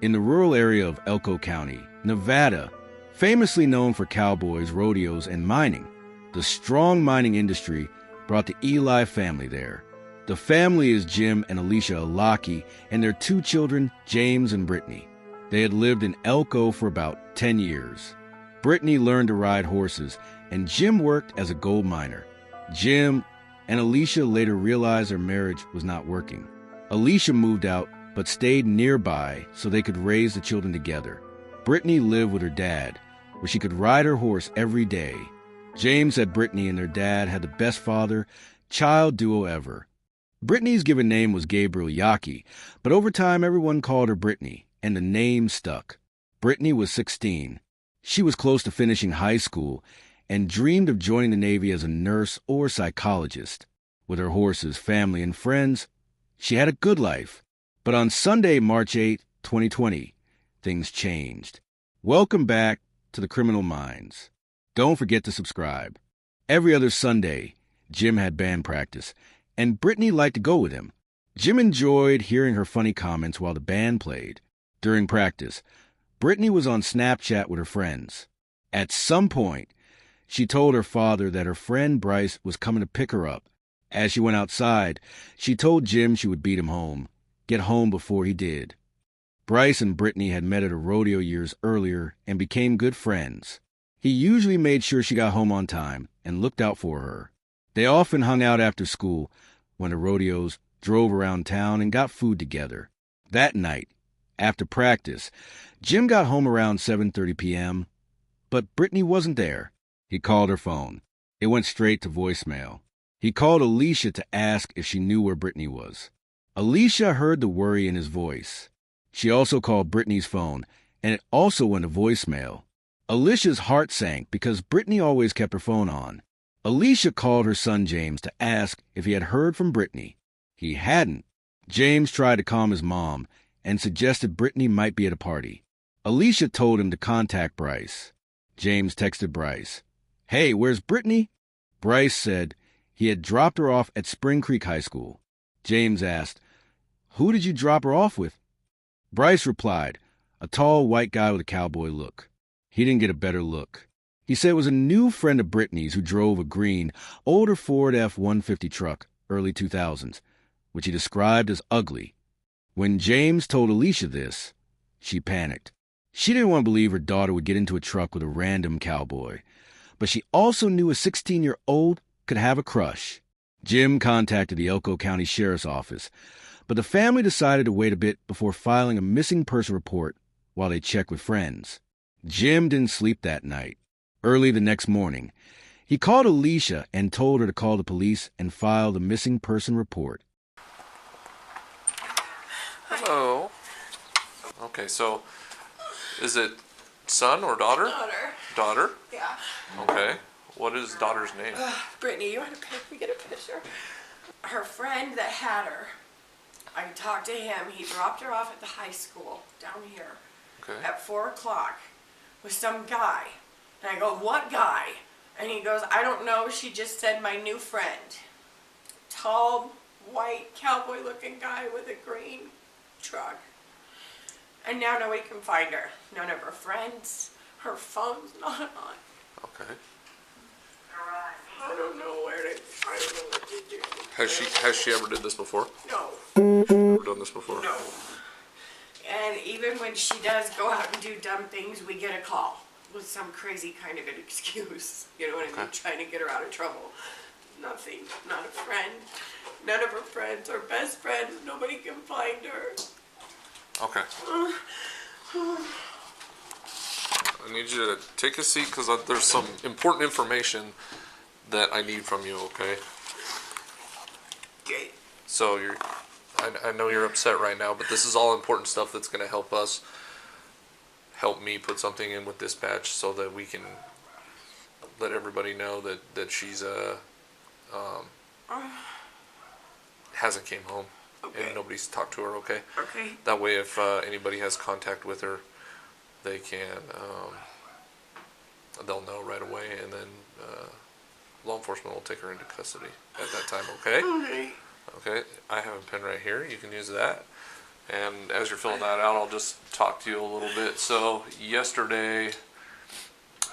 in the rural area of Elko County, Nevada, famously known for cowboys, rodeos, and mining. The strong mining industry brought the Eli family there. The family is Jim and Alicia Alaki and their 2 children, James and Brittany. They had lived in Elko for about 10 years. Brittany learned to ride horses, and Jim worked as a gold miner. Jim and Alicia later realized their marriage was not working. Alicia moved out but stayed nearby so they could raise the children together. Brittany lived with her dad, where she could ride her horse every day. James said Brittany and their dad had the best father-child duo ever. Brittany's given name was Gabriel Yaki, but over time everyone called her Brittany, and the name stuck. Brittany was 16. She was close to finishing high school and dreamed of joining the Navy as a nurse or psychologist. With her horses, family, and friends, she had a good life. But on Sunday, March 8, 2020, things changed. Welcome back to the Criminal Minds. Don't forget to subscribe. Every other Sunday, Jim had band practice, and Brittany liked to go with him. Jim enjoyed hearing her funny comments while the band played. During practice, Brittany was on Snapchat with her friends. At some point, she told her father that her friend Bryce was coming to pick her up. As she went outside, she told Jim she would beat him home, get home before he did. Bryce and Brittany had met at a rodeo years earlier and became good friends. He usually made sure she got home on time and looked out for her. They often hung out after school when the rodeos, drove around town, and got food together. That night, after practice, Jim got home around 7:30 p.m., but Brittany wasn't there. He called her phone. It went straight to voicemail. He called Alicia to ask if she knew where Brittany was. Alicia heard the worry in his voice. She also called Brittany's phone, and it also went to voicemail. Alicia's heart sank because Brittany always kept her phone on. Alicia called her son James to ask if he had heard from Brittany. He hadn't. James tried to calm his mom and suggested Brittany might be at a party. Alicia told him to contact Bryce. James texted Bryce, "Hey, where's Brittany?" Bryce said he had dropped her off at Spring Creek High School. James asked, "Who did you drop her off with?" Bryce replied, "A tall white guy with a cowboy look." He didn't get a better look. He said it was a new friend of Brittany's who drove a green, older Ford F-150 truck, early 2000s, which he described as ugly. When James told Alicia this, she panicked. She didn't want to believe her daughter would get into a truck with a random cowboy, but she also knew a 16-year-old could have a crush. Jim contacted the Elko County Sheriff's Office, but the family decided to wait a bit before filing a missing person report while they checked with friends. Jim didn't sleep that night. Early the next morning, he called Alicia and told her to call the police and file the missing person report. Hello. Okay, so is it son or daughter? Daughter. Daughter? Yeah. Okay. What is daughter's name? Brittany, you want to get a picture? Her friend that had her, I talked to him. He dropped her off at the high school down here at 4 o'clock with some guy. And I go, "What guy?" And he goes, "I don't know. She just said my new friend." Tall, white, cowboy-looking guy with a green truck. And now nobody can find her. None of her friends. Her phone's not on. Okay. I don't know what to do. Has she ever did this before? No. Ever done this before? No. And even when she does go out and do dumb things, we get a call with some crazy kind of an excuse. You know what I mean? Trying to get her out of trouble. Nothing. Not a friend. None of her friends are best friends. Nobody can find her. Okay. I need you to take a seat because there's some important information that I need from you, okay? Okay. So I know you're upset right now, but this is all important stuff that's going to help me put something in with dispatch so that we can let everybody know that she's hasn't came home. Okay. And nobody's talked to her, okay? Okay. That way if anybody has contact with her, they can, they'll know right away, and then law enforcement will take her into custody at that time, okay? Okay. Okay, I have a pen right here. You can use that. And as you're filling that out, I'll just talk to you a little bit. So yesterday,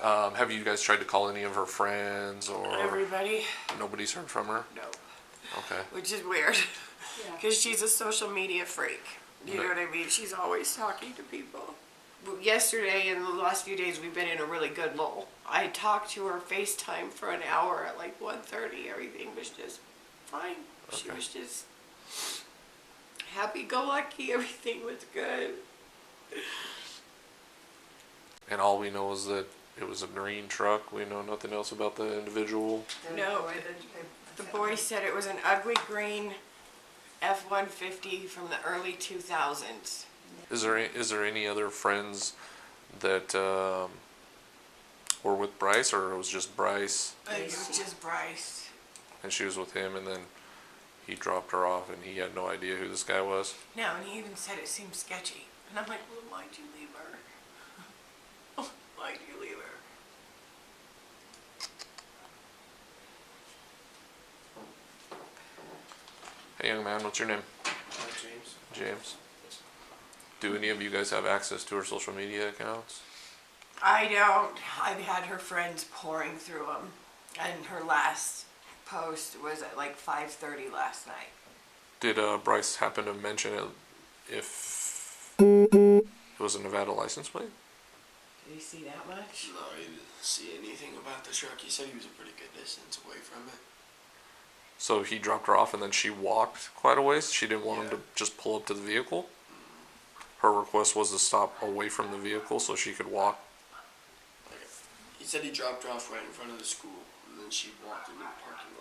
have you guys tried to call any of her friends or Everybody? nobody's heard from her? No. Okay. Which is weird. Because she's a social media freak. You know what I mean? She's always talking to people. Yesterday and the last few days, we've been in a really good lull. I talked to her FaceTime for an hour at like 1:30. Everything was just fine. She was just happy-go-lucky. Everything was good. And all we know is that it was a green truck. We know nothing else about the individual. No, the boy said it was an ugly green F-150 from the early 2000s. Is there any other friends that were with Bryce, or it was just Bryce? It was just Bryce. And she was with him, and then he dropped her off, and he had no idea who this guy was? No, and he even said it seemed sketchy. And I'm like, well, why'd you leave her? Why'd you leave her? Hey, young man, what's your name? James. James. Do any of you guys have access to her social media accounts? I don't. I've had her friends pouring through them. And her last post was at like 5:30 last night. Did Bryce happen to mention it if it was a Nevada license plate? Did he see that much? No, he didn't see anything about the truck. He said he was a pretty good distance away from it. So he dropped her off and then she walked quite a ways? She didn't want him to just pull up to the vehicle? Her request was to stop away from the vehicle so she could walk? He said he dropped her off right in front of the school, and then she walked into the parking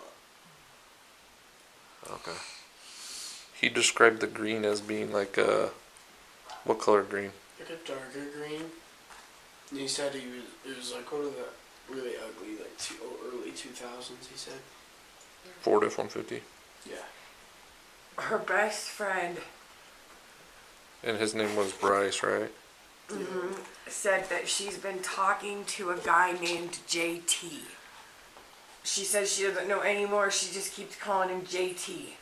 lot. Okay. He described the green as being like a... What color green? Like a darker green. And he said it was like one of the really ugly, like early 2000s, he said. Ford F-150. Yeah. Her best friend And his name was Bryce, right? said that she's been talking to a guy named JT. She says she doesn't know anymore. She just keeps calling him JT.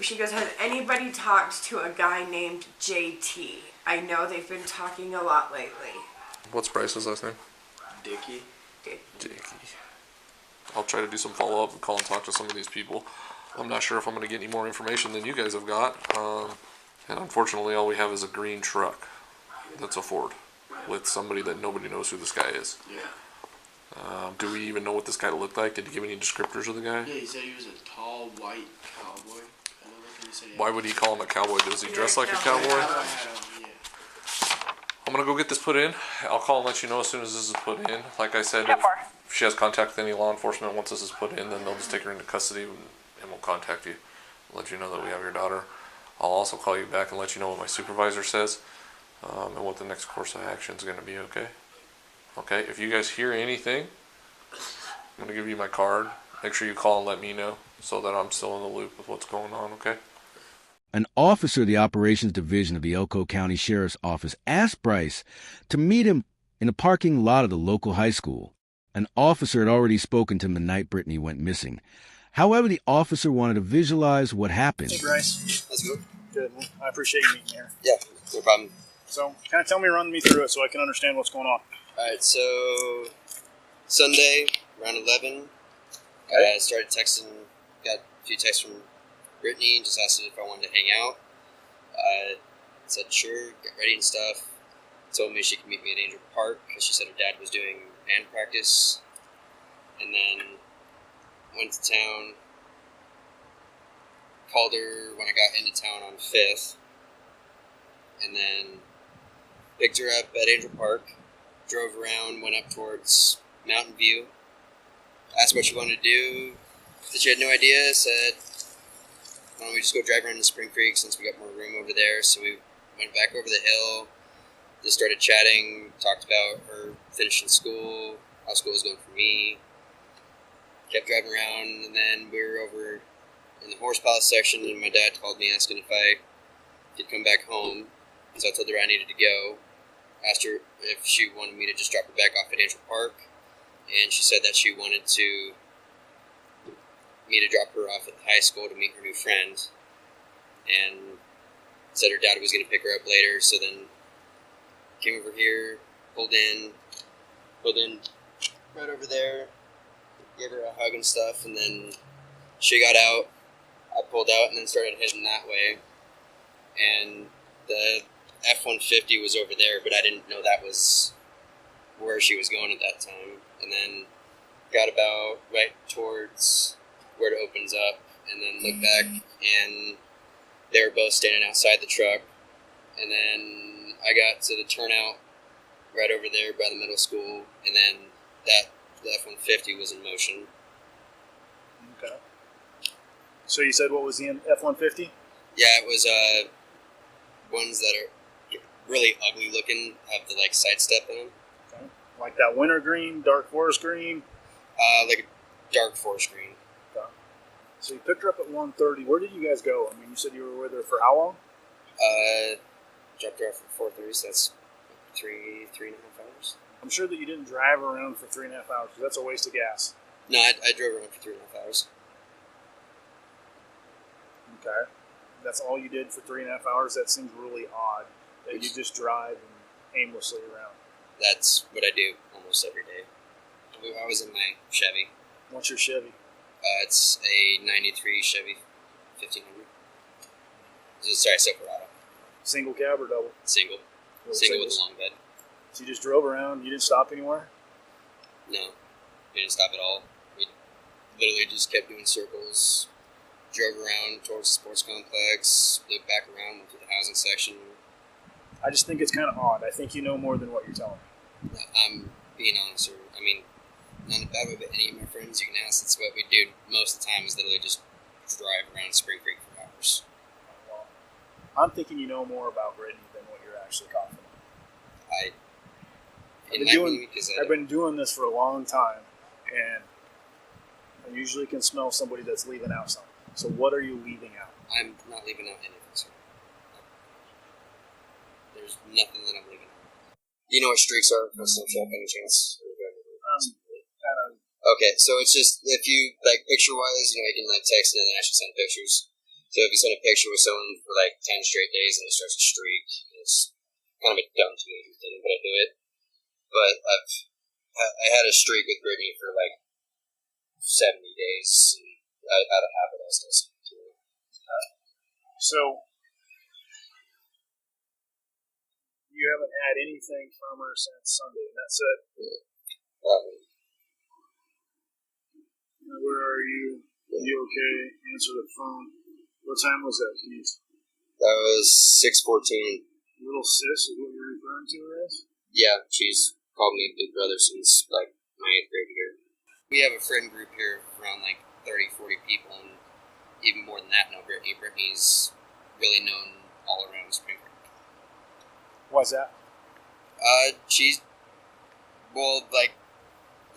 She goes, has anybody talked to a guy named JT? I know they've been talking a lot lately. What's Bryce's last name? Dickie. Jakey. I'll try to do some follow-up and call and talk to some of these people. I'm not sure if I'm going to get any more information than you guys have got. And unfortunately, all we have is a green truck that's a Ford with somebody that nobody knows who this guy is. Yeah. Do we even know what this guy looked like? Did he give any descriptors of the guy? Yeah, he said he was a tall, white cowboy. He said Why would he call him a cowboy? Does he dress like a cowboy? Yeah. I'm going to go get this put in. I'll call and let you know as soon as this is put in. Like I said, if she has contact with any law enforcement once this is put in, then they'll just take her into custody and we'll contact you. Let you know that we have your daughter. I'll also call you back and let you know what my supervisor says and what the next course of action is going to be, okay? Okay, if you guys hear anything, I'm going to give you my card. Make sure you call and let me know so that I'm still in the loop with what's going on, okay? An officer of the Operations Division of the Elko County Sheriff's Office asked Bryce to meet him in a parking lot of the local high school. An officer had already spoken to him the night Brittany went missing. However, the officer wanted to visualize what happened. Hey, Bryce. How's it going? Good. Man. I appreciate you being here. Yeah, no problem. So, kind of run me through it so I can understand what's going on. Alright, so Sunday, around 11, Okay. I started texting, got a few texts from Brittany, just asked if I wanted to hang out. I said sure, got ready and stuff. Told me she could meet me at Angel Park because she said her dad was doing band practice. And then went to town, called her when I got into town on 5th, and then picked her up at Angel Park, drove around, went up towards Mountain View, asked what she wanted to do, said she had no idea, said, why don't we just go drive around to Spring Creek since we got more room over there. So we went back over the hill, just started chatting, talked about her finishing school, how school was going for me, kept driving around, and then we were over in the horse palace section, and my dad called me asking if I could come back home. So I told her I needed to go. Asked her if she wanted me to just drop her back off at Angel Park, and she said that she wanted me to drop her off at the high school to meet her new friend. And said her dad was going to pick her up later, so then came over here, pulled in right over there, gave her a hug and stuff, and then she got out. I pulled out and then started heading that way, and the F-150 was over there, but I didn't know that was where she was going at that time. And then got about right towards where it opens up, and then looked back, and they were both standing outside the truck. And then I got to the turnout right over there by the middle school, and then the F-150 was in motion. Okay. So you said what was the F-150? Yeah, it was ones that are really ugly looking, have the like sidestep in them. Okay. Like that winter green, dark forest green? Like a dark forest green. Okay. So you picked her up at 1:30. Where did you guys go? I mean, you said you were with her for how long? Dropped her off at 4:30, so that's three and a half hours. I'm sure that you didn't drive around for 3.5 hours, because that's a waste of gas. No, I drove around for 3.5 hours. Okay. That's all you did for 3.5 hours? That seems really odd, that you just drive aimlessly around. That's what I do almost every day. I was in my Chevy. What's your Chevy? It's a 93 Chevy 1500. Sorry, Silverado. Single cab or double? Single. Single with a long bed. So you just drove around, you didn't stop anywhere? No, we didn't stop at all. We literally just kept doing circles, drove around towards the sports complex, looked back around, went through the housing section. I just think it's kind of odd. I think you know more than what you're telling me. I'm being honest, sir. I mean, not in a bad way, but any of my friends you can ask, that's what we do most of the time is literally just drive around Spring Creek for hours. Well, I'm thinking you know more about Brittany than what you're actually confident. I've been doing this for a long time, and I usually can smell somebody that's leaving out something. So what are you leaving out? I'm not leaving out anything, sir. There's nothing that I'm leaving out. You know what streaks are? For Snapchat, any chance? Okay, so it's just, if you, like, picture-wise, you can, like, text and then actually send pictures. So if you send a picture with someone for, like, 10 straight days and it starts to streak, it's kind of a dumb teenager thing, but I do it. But I had a streak with Brittany for, like, 70 days, and out of habit, I still send it to her. So, you haven't had anything from her since Sunday, and that's it? Where are you? Are you okay? Answer the phone. What time was that, Keith? That was 6:14. Little sis is what you're referring to her as? Yeah, she's called me Big Brother since, like, my 8th grade year. We have a friend group here of around, like, 30, 40 people, and even more than that know Brittany. Brittany's really known all around Spring Creek. Why's that? She's, well, like,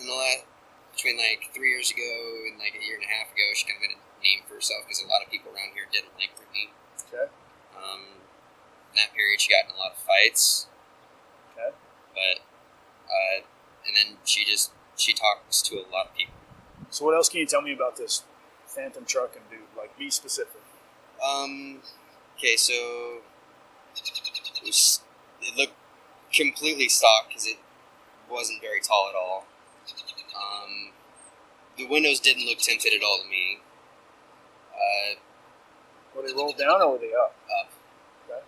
in the last, between, like, 3 years ago and, like, a year and a half ago, she kind of made a name for herself because a lot of people around here didn't like Brittany. Okay. In that period, she got in a lot of fights. Okay. But, and then she talks to a lot of people. So what else can you tell me about this phantom truck and dude? Like, be specific. Okay, so it looked completely stock because it wasn't very tall at all. The windows didn't look tinted at all to me. Were they rolled down or were they up? Up. Okay.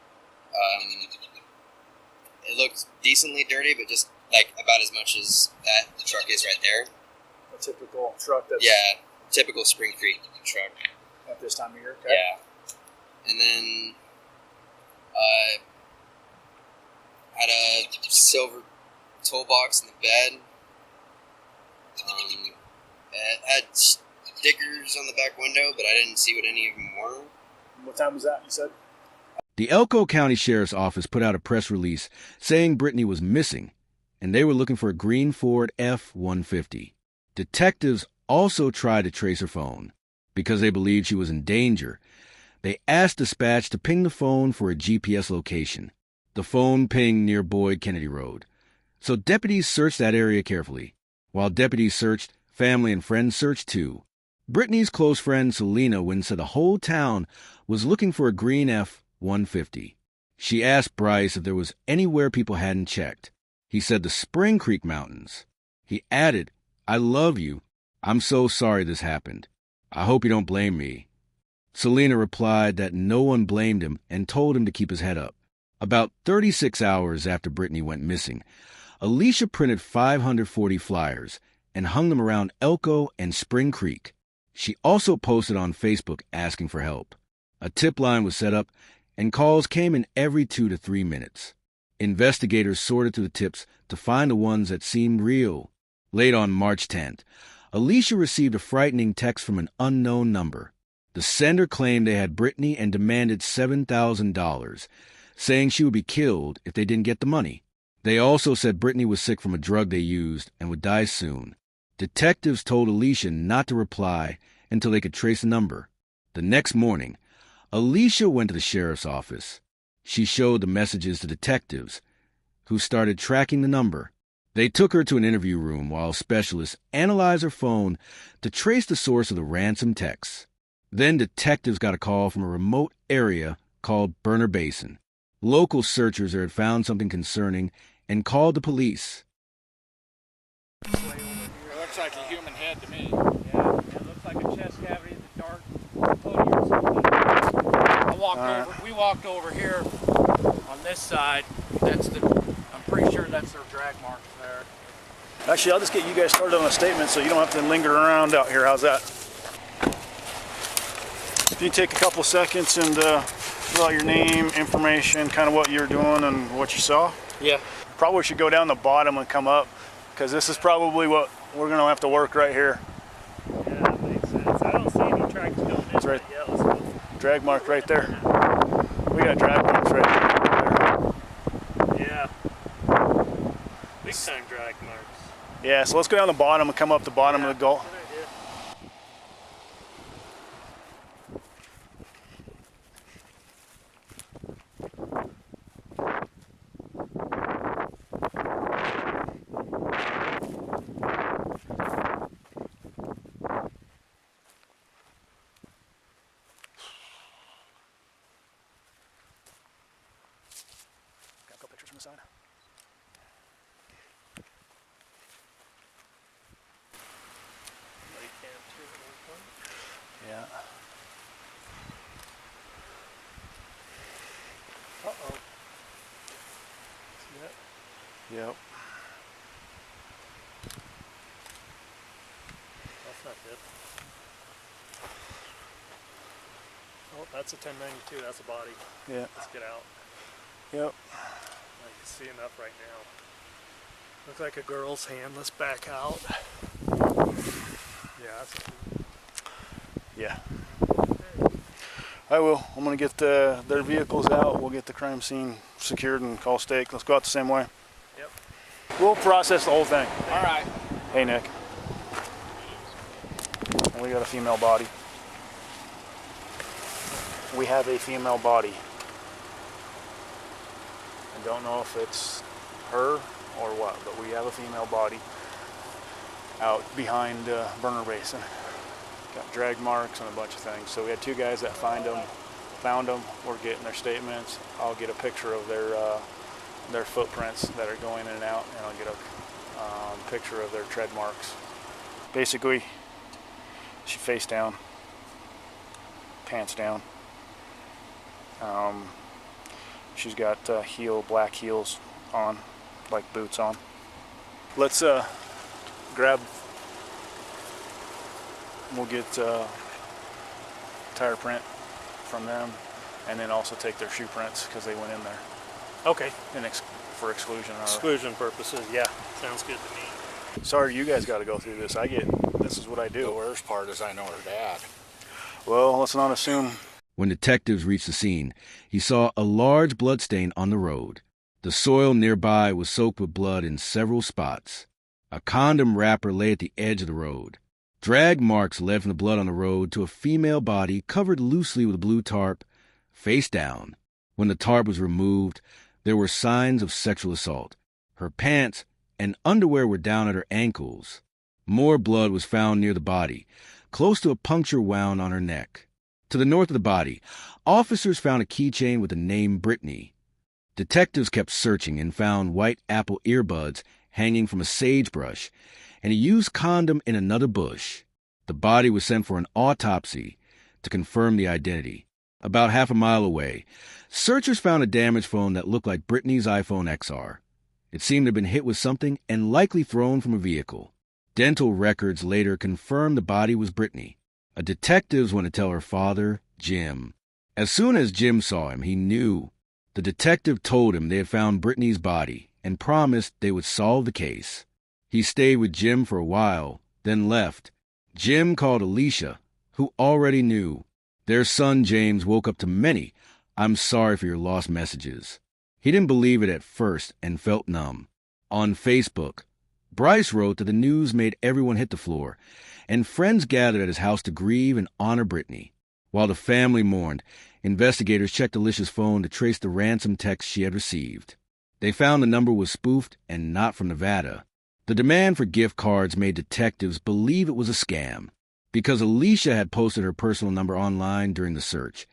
It looked decently dirty, but just like about as much as that the truck is right there. A typical truck that's... Yeah, typical Spring Creek truck. At this time of year, okay. Yeah. And then, had a silver toolbox in the bed. It had stickers on the back window, but I didn't see what any of them were. What time was that, you said? The Elko County Sheriff's Office put out a press release saying Brittany was missing, and they were looking for a green Ford F-150. Detectives also tried to trace her phone. Because they believed she was in danger, they asked dispatch to ping the phone for a GPS location. The phone pinged near Boyd Kennedy Road. So deputies searched that area carefully. While deputies searched, family and friends searched too. Brittany's close friend Selena Wynn said the whole town was looking for a green F 150. She asked Bryce if there was anywhere people hadn't checked. He said the Spring Creek Mountains. He added, "I love you. I'm so sorry this happened. I hope you don't blame me." Selena replied that no one blamed him and told him to keep his head up. About 36 hours after Brittany went missing, Alicia printed 540 flyers and hung them around Elko and Spring Creek. She also posted on Facebook asking for help. A tip line was set up, and calls came in every 2 to 3 minutes. Investigators sorted through the tips to find the ones that seemed real. Late on March 10th, Alicia received a frightening text from an unknown number. The sender claimed they had Brittany and demanded $7,000, saying she would be killed if they didn't get the money. They also said Brittany was sick from a drug they used and would die soon. Detectives told Alicia not to reply until they could trace the number. The next morning, Alicia went to the sheriff's office. She showed the messages to detectives, who started tracking the number. They took her to an interview room while specialists analyzed her phone to trace the source of the ransom texts. Then detectives got a call from a remote area called Burner Basin. Local searchers had found something concerning and called the police. It looks like a human head to me. Yeah, it looks like a chest cavity in the dark podium or something. We walked over here on this side. I'm pretty sure that's their drag marks there. Actually, I'll just get you guys started on a statement so you don't have to linger around out here. How's that? If you take a couple seconds and fill out your name, information, kind of what you're doing and what you saw. Yeah. Probably should go down the bottom and come up, because this is probably what we're going to have to work right here. Yeah, that makes sense. I don't see any tracks going in. That's right. Yeah, let's go. Drag mark right there. We got drag marks right there. Yeah. Big time drag marks. Yeah, so let's go down the bottom and come up the bottom of the gulch. Good idea. Got a couple pictures from the side. Yeah. Uh-oh. See that? Yep. That's not good. Oh, that's a 1092. That's a body. Yeah. Let's get out. Yep. I can see enough right now. Looks like a girl's hand. Let's back out. Yeah, that's a Yeah. I will. I'm going to get their vehicles out. We'll get the crime scene secured and call stake. Let's go out the same way. Yep. We'll process the whole thing. All right. Hey, Nick. And we got a female body. We have a female body. I don't know if it's her or what, but we have a female body out behind Burner Basin. Got drag marks and a bunch of things. So we had two guys that found them. We're getting their statements. I'll get a picture of their footprints that are going in and out, and I'll get a picture of their tread marks. Basically, she face down, pants down. She's got black heels on, like boots on. Let's grab. We'll get tire print from them, and then also take their shoe prints because they went in there. Okay. And for exclusion. Exclusion purposes, yeah. Sounds good to me. Sorry, you guys got to go through this. This is what I do. The worst part is I know her dad. Well, let's not assume. When detectives reached the scene, he saw a large bloodstain on the road. The soil nearby was soaked with blood in several spots. A condom wrapper lay at the edge of the road. Drag marks led from the blood on the road to a female body covered loosely with a blue tarp, face down. When the tarp was removed, there were signs of sexual assault. Her pants and underwear were down at her ankles. More blood was found near the body, close to a puncture wound on her neck. To the north of the body, officers found a keychain with the name Brittany. Detectives kept searching and found white Apple earbuds hanging from a sagebrush and a used condom in another bush. The body was sent for an autopsy to confirm the identity. About half a mile away, searchers found a damaged phone that looked like Brittany's iPhone XR. It seemed to have been hit with something and likely thrown from a vehicle. Dental records later confirmed the body was Brittany. A detective went to tell her father, Jim. As soon as Jim saw him, he knew. The detective told him they had found Brittany's body and promised they would solve the case. He stayed with Jim for a while, then left. Jim called Alicia, who already knew. Their son James woke up to many "I'm sorry for your lost" messages. He didn't believe it at first and felt numb. On Facebook, Bryce wrote that the news made everyone hit the floor, and friends gathered at his house to grieve and honor Brittany. While the family mourned, investigators checked Alicia's phone to trace the ransom text she had received. They found the number was spoofed and not from Nevada. The demand for gift cards made detectives believe it was a scam. Because Alicia had posted her personal number online during the search,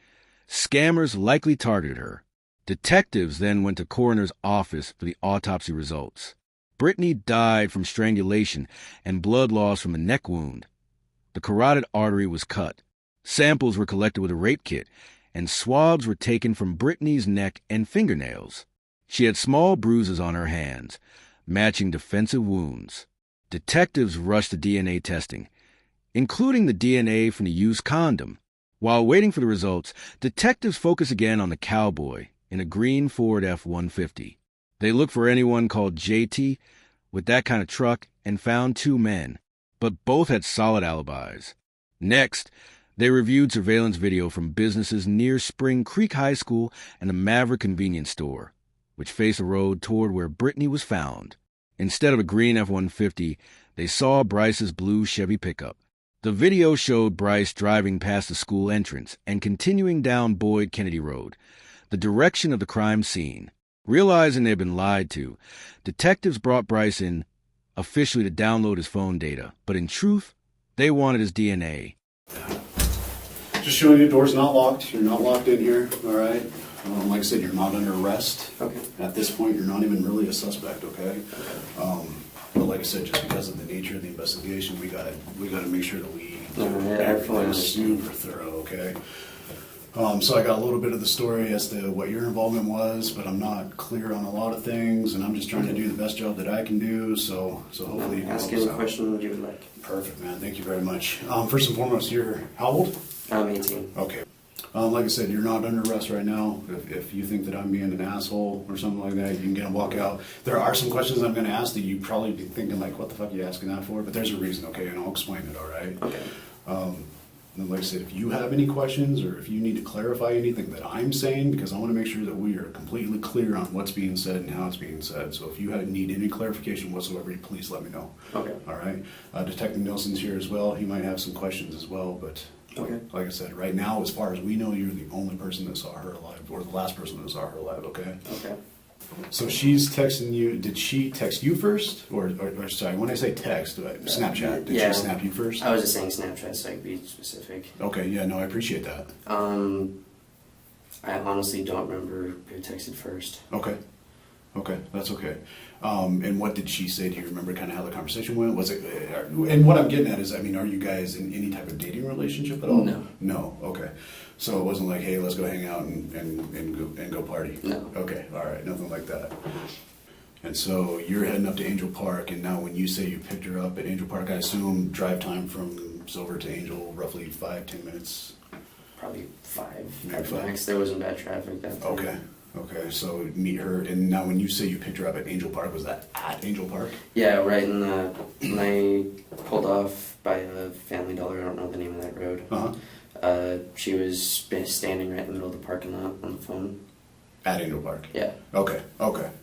scammers likely targeted her. Detectives then went to coroner's office for the autopsy results. Brittany died from strangulation and blood loss from a neck wound. The carotid artery was cut. Samples were collected with a rape kit, and swabs were taken from Brittany's neck and fingernails. She had small bruises on her hands, matching defensive wounds. Detectives rushed to DNA testing, including the DNA from the used condom. While waiting for the results, detectives focused again on the cowboy in a green Ford F-150. They looked for anyone called JT with that kind of truck and found 2 men, but both had solid alibis. Next, they reviewed surveillance video from businesses near Spring Creek High School and the Maverick convenience store, which faced a road toward where Brittany was found. Instead of a green F-150, they saw Bryce's blue Chevy pickup. The video showed Bryce driving past the school entrance and continuing down Boyd Kennedy Road, the direction of the crime scene. Realizing they had been lied to, detectives brought Bryce in officially to download his phone data, but in truth, they wanted his DNA. Just showing you, door's not locked. You're not locked in here, all right? Like I said, you're not under arrest. Okay. At this point, you're not even really a suspect, okay? But like I said, just because of the nature of the investigation, we gotta make sure that we are super thorough, okay? So I got a little bit of the story as to what your involvement was, but I'm not clear on a lot of things, and I'm just trying to do the best job that I can do. So hopefully you can ask help us any out. question you would like. Perfect, man. Thank you very much. First and foremost, you're how old? I'm 18. Okay. Like I said, you're not under arrest right now. If you think that I'm being an asshole or something like that, you can get a walk out. There are some questions I'm going to ask that you probably be thinking like, what the fuck are you asking that for? But there's a reason, okay, and I'll explain it, all right? Okay. And like I said, if you have any questions or if you need to clarify anything that I'm saying, because I want to make sure that we are completely clear on what's being said and how it's being said. So if you need any clarification whatsoever, please let me know. Okay. All right. Detective Nelson's here as well. He might have some questions as well, but okay. Like I said, right now, as far as we know, you're the only person that saw her alive, or the last person that saw her alive, okay? Okay. So she's texting you. Did she text you first? Or sorry, when I say text, Snapchat, did she snap you first? I was just saying Snapchat so I could be specific. Okay, yeah, no, I appreciate that. I honestly don't remember who texted first. Okay, that's okay. And what did she say? Do you remember kind of how the conversation went? Was it, and what I'm getting at is, I mean, are you guys in any type of dating relationship at all? No. No, okay. So it wasn't like, hey, let's go hang out and go party? No. Okay, all right, nothing like that. And so you're heading up to Angel Park, and now when you say you picked her up at Angel Park, I assume drive time from Silver to Angel, roughly 5-10 minutes? Probably 5. Maybe 5. Max. There wasn't bad traffic that time. Okay, so meet her, and now when you say you picked her up at Angel Park, was that at Angel Park? Yeah, right in the, when I pulled off by a Family Dollar, I don't know the name of that road. She was standing right in the middle of the parking lot on the phone. At Angel Park? Yeah. Okay,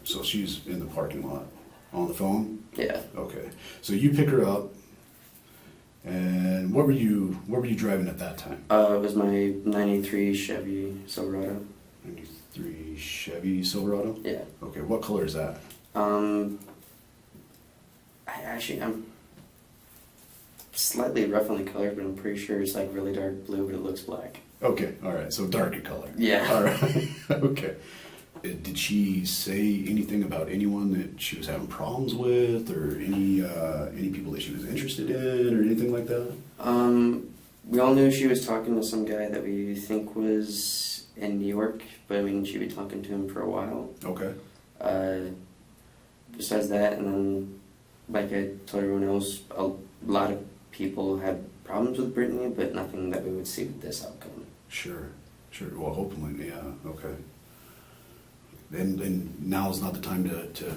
so she's in the parking lot on the phone? Yeah. Okay, so you pick her up, and what were you driving at that time? It was my 93 Chevy Silverado. 93 Chevy Silverado? Yeah. Okay, what color is that? I'm slightly rough on the color, but I'm pretty sure it's like really dark blue, but it looks black. Okay, all right. So darker color. Yeah. All right. Okay. Did she say anything about anyone that she was having problems with, or any people that she was interested in, or anything like that? We all knew she was talking to some guy that we think was in New York, but I mean, she'd been talking to him for a while. Okay. Besides that, and then, like I told everyone else, a lot of people had problems with Brittany, but nothing that we would see with this outcome. Sure. Well, hopefully, yeah. Okay. And now's not the time to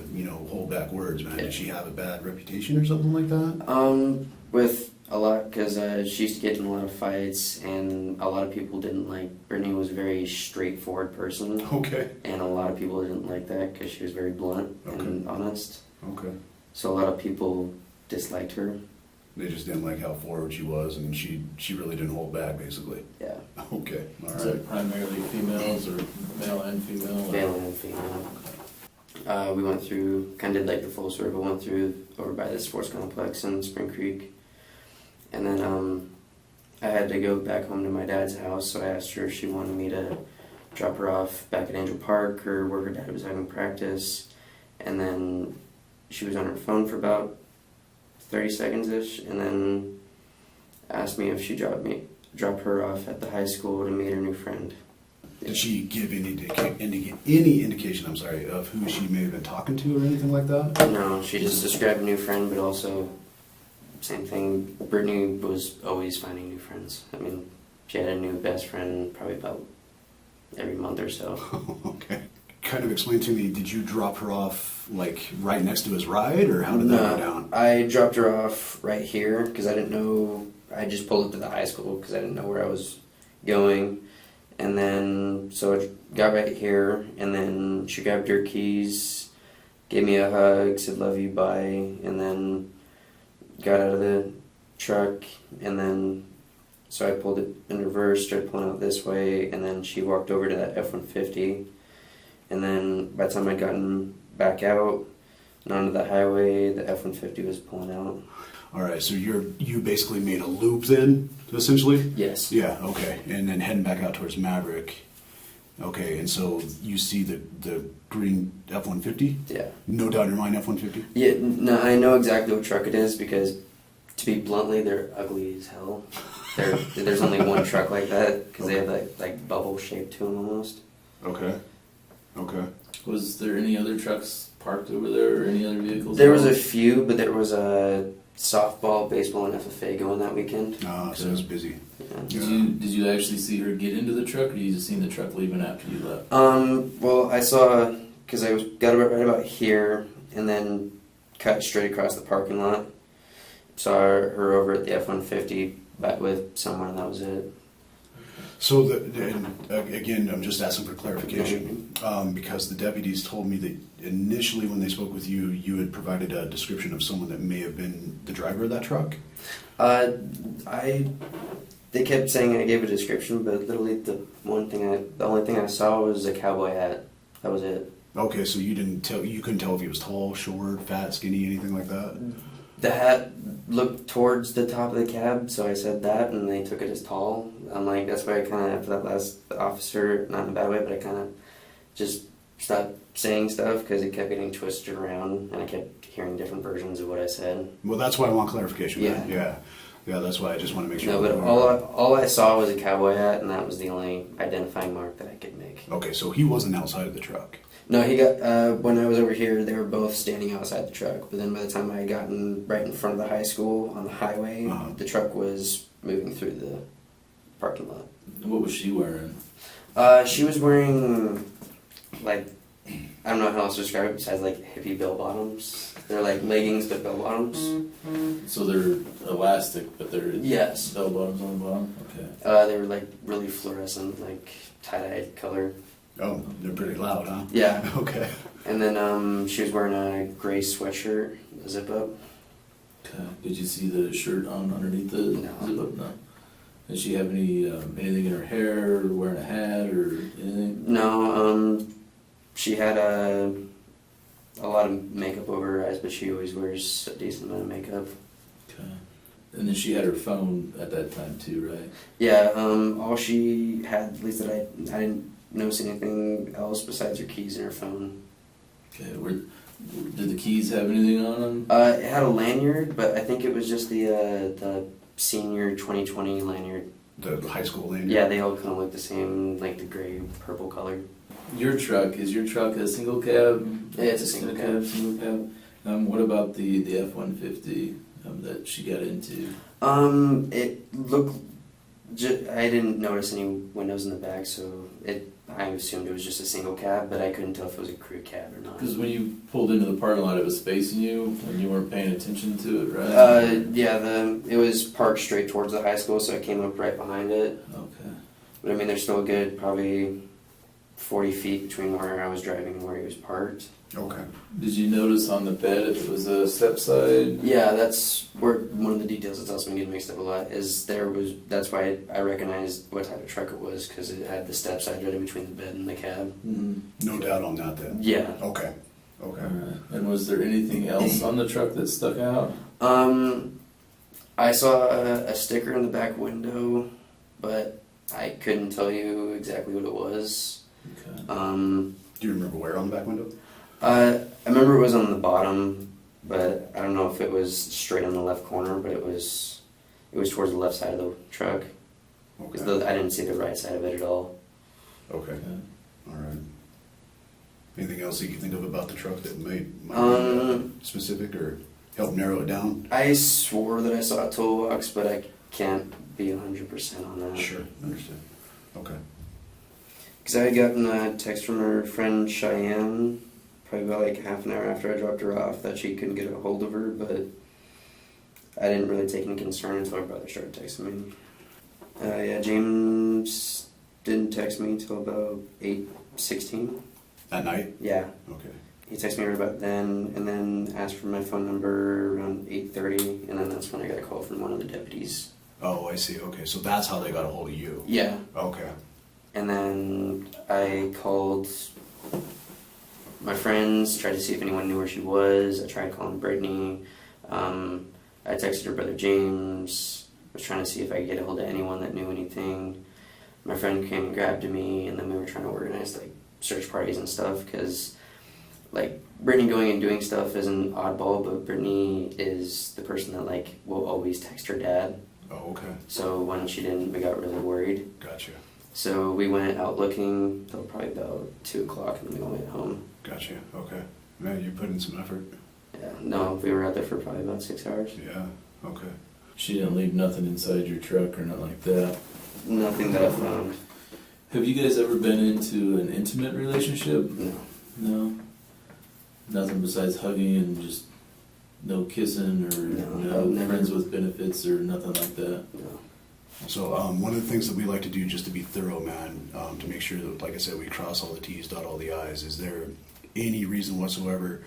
hold back words, man. Yeah. Did she have a bad reputation or something like that? With a lot, because she used to get in a lot of fights, and a lot of people didn't like. Brittany was a very straightforward person. Okay. And a lot of people didn't like that because she was very blunt and honest. Okay. So a lot of people disliked her. They just didn't like how forward she was, and she really didn't hold back, basically. Yeah. Okay. All Is right. it primarily females or male and female? Male and female. We went through, kind of did like the full circle, went through over by the sports complex in Spring Creek. And then I had to go back home to my dad's house, so I asked her if she wanted me to drop her off back at Angel Park or where her dad was having practice. And then she was on her phone for about 30 seconds-ish, and then asked me if she drop her off at the high school to meet her new friend. Did she give any indication, I'm sorry, of who she may have been talking to or anything like that? No, she just described a new friend, but also, same thing, Brittany was always finding new friends. I mean, she had a new best friend probably about every month or so. Okay. Kind of explain to me, did you drop her off, like, right next to his ride, or how did that go down? I dropped her off right here, because I didn't know, I just pulled up to the high school, because I didn't know where I was going. And then, so I got right here, and then she grabbed her keys, gave me a hug, said love you, bye, and then got out of the truck, and then, so I pulled it in reverse, started pulling out this way, and then she walked over to that F-150, and then by the time I'd gotten back out and onto the highway, the F-150 was pulling out. All right, so you basically made a loop then, essentially? Yes. Yeah, okay. And then heading back out towards Maverick. Okay, and so you see the green F-150? Yeah. No doubt in your mind, F-150? Yeah, no, I know exactly what truck it is because, to be bluntly, they're ugly as hell. There's only one truck like that because they have like bubble shape to them almost. Okay. Okay. Was there any other trucks parked over there or any other vehicles? There was a few, but there was a softball, baseball, and FFA going that weekend. So it was busy. Yeah. Did you actually see her get into the truck, or you just seen the truck leaving after you left? Well, I saw, because I got right about here, and then cut straight across the parking lot. Saw her over at the F-150 back with someone, and that was it. So, again, I'm just asking for clarification, because the deputies told me that initially when they spoke with you, you had provided a description of someone that may have been the driver of that truck? They kept saying I gave a description, but literally the only thing I saw was a cowboy hat. That was it. Okay, so you couldn't tell if he was tall, short, fat, skinny, anything like that? The hat looked towards the top of the cab, so I said that, and they took it as tall. I'm like, that's why I kind of, after that last officer, not in a bad way, but I kind of just stopped saying stuff because it kept getting twisted around, and I kept hearing different versions of what I said. Well, that's why I want clarification. Yeah. Yeah, that's why I just want to make sure. No, but all I saw was a cowboy hat, and that was the only identifying mark that I could make. Okay, so he wasn't outside of the truck. No, he got, when I was over here, they were both standing outside the truck, but then by the time I had gotten right in front of the high school on the highway, the truck was moving through the parking lot. What was she wearing? She was wearing, like, I don't know how else to describe it besides, like, hippie bell-bottoms. They're like leggings, but bell-bottoms. So they're elastic, but they're yes. bell-bottoms on the bottom? Okay. They were, like, really fluorescent, like, tie-dyed color. Oh, they're pretty loud, huh? Yeah. Okay. And then she was wearing a gray sweatshirt, a zip-up. Okay. Did you see the shirt on underneath the zip-up? No. Did she have anything in her hair, or wearing a hat, or anything? No, she had a lot of makeup over her eyes, but she always wears a decent amount of makeup. Okay. And then she had her phone at that time too, right? Yeah, all she had, at least that I didn't notice anything else besides her keys and her phone. Okay, did the keys have anything on them? It had a lanyard, but I think it was just the senior 2020 lanyard. The high school lanyard? Yeah, they all kind of look the same, like the gray, purple color. Is your truck a single cab? Yeah, it's a single cab. Single cab. What about the F-150 that she got into? It looked. I didn't notice any windows in the back, so I assumed it was just a single cab, but I couldn't tell if it was a crew cab or not. Because when you pulled into the parking lot, it was facing you, and you weren't paying attention to it, right? Yeah, it was parked straight towards the high school, so I came up right behind it. Okay. But I mean, there's still a good probably 40 feet between where I was driving and where he was parked. Okay. Did you notice on the bed if it was a step side? Yeah, that's where one of the details that's also been getting mixed up a lot is that's why I recognized what type of truck it was, because it had the step side right in between the bed and the cab. Mm-hmm. No doubt on that then? Yeah. Okay. Okay. All right. And was there anything else on the truck that stuck out? I saw a sticker in the back window, but I couldn't tell you exactly what it was. Okay. Do you remember where on the back window? I remember it was on the bottom, but I don't know if it was straight on the left corner, but it was towards the left side of the truck. Okay. I didn't see the right side of it at all. Okay. All right. Anything else that you think of about the truck that might be specific or help narrow it down? I swore that I saw a toolbox, but I can't be 100% on that. Sure, understood. Okay. Because I had gotten a text from her friend Cheyenne, probably about like half an hour after I dropped her off, that she couldn't get a hold of her, but I didn't really take any concern until my brother started texting me. Yeah, James didn't text me until about 8:16. At night? Yeah. Okay. He texted me right about then, and then asked for my phone number around 8:30, and then that's when I got a call from one of the deputies. Oh, I see. Okay, so that's how they got a hold of you? Yeah. Okay. And then I called my friends, tried to see if anyone knew where she was. I tried calling Brittany. I texted her brother James. Was trying to see if I could get a hold of anyone that knew anything. My friend came and grabbed me, and then we were trying to organize like search parties and stuff, because like Brittany going and doing stuff is an oddball, but Brittany is the person that like will always text her dad. Oh, okay. So when she didn't, we got really worried. Gotcha. So we went out looking till probably about 2 o'clock, and then we all went home. Gotcha. Okay. Man, you put in some effort. Yeah. No, we were out there for probably about 6 hours. Yeah. Okay. She didn't leave nothing inside your truck or nothing like that? Nothing that I found. Have you guys ever been into an intimate relationship? No. No? Nothing besides hugging and just no kissing or no friends with benefits or nothing like that? No. So one of the things that we like to do, just to be thorough, man, to make sure that, like I said, we cross all the T's, dot all the I's. Is there any reason whatsoever,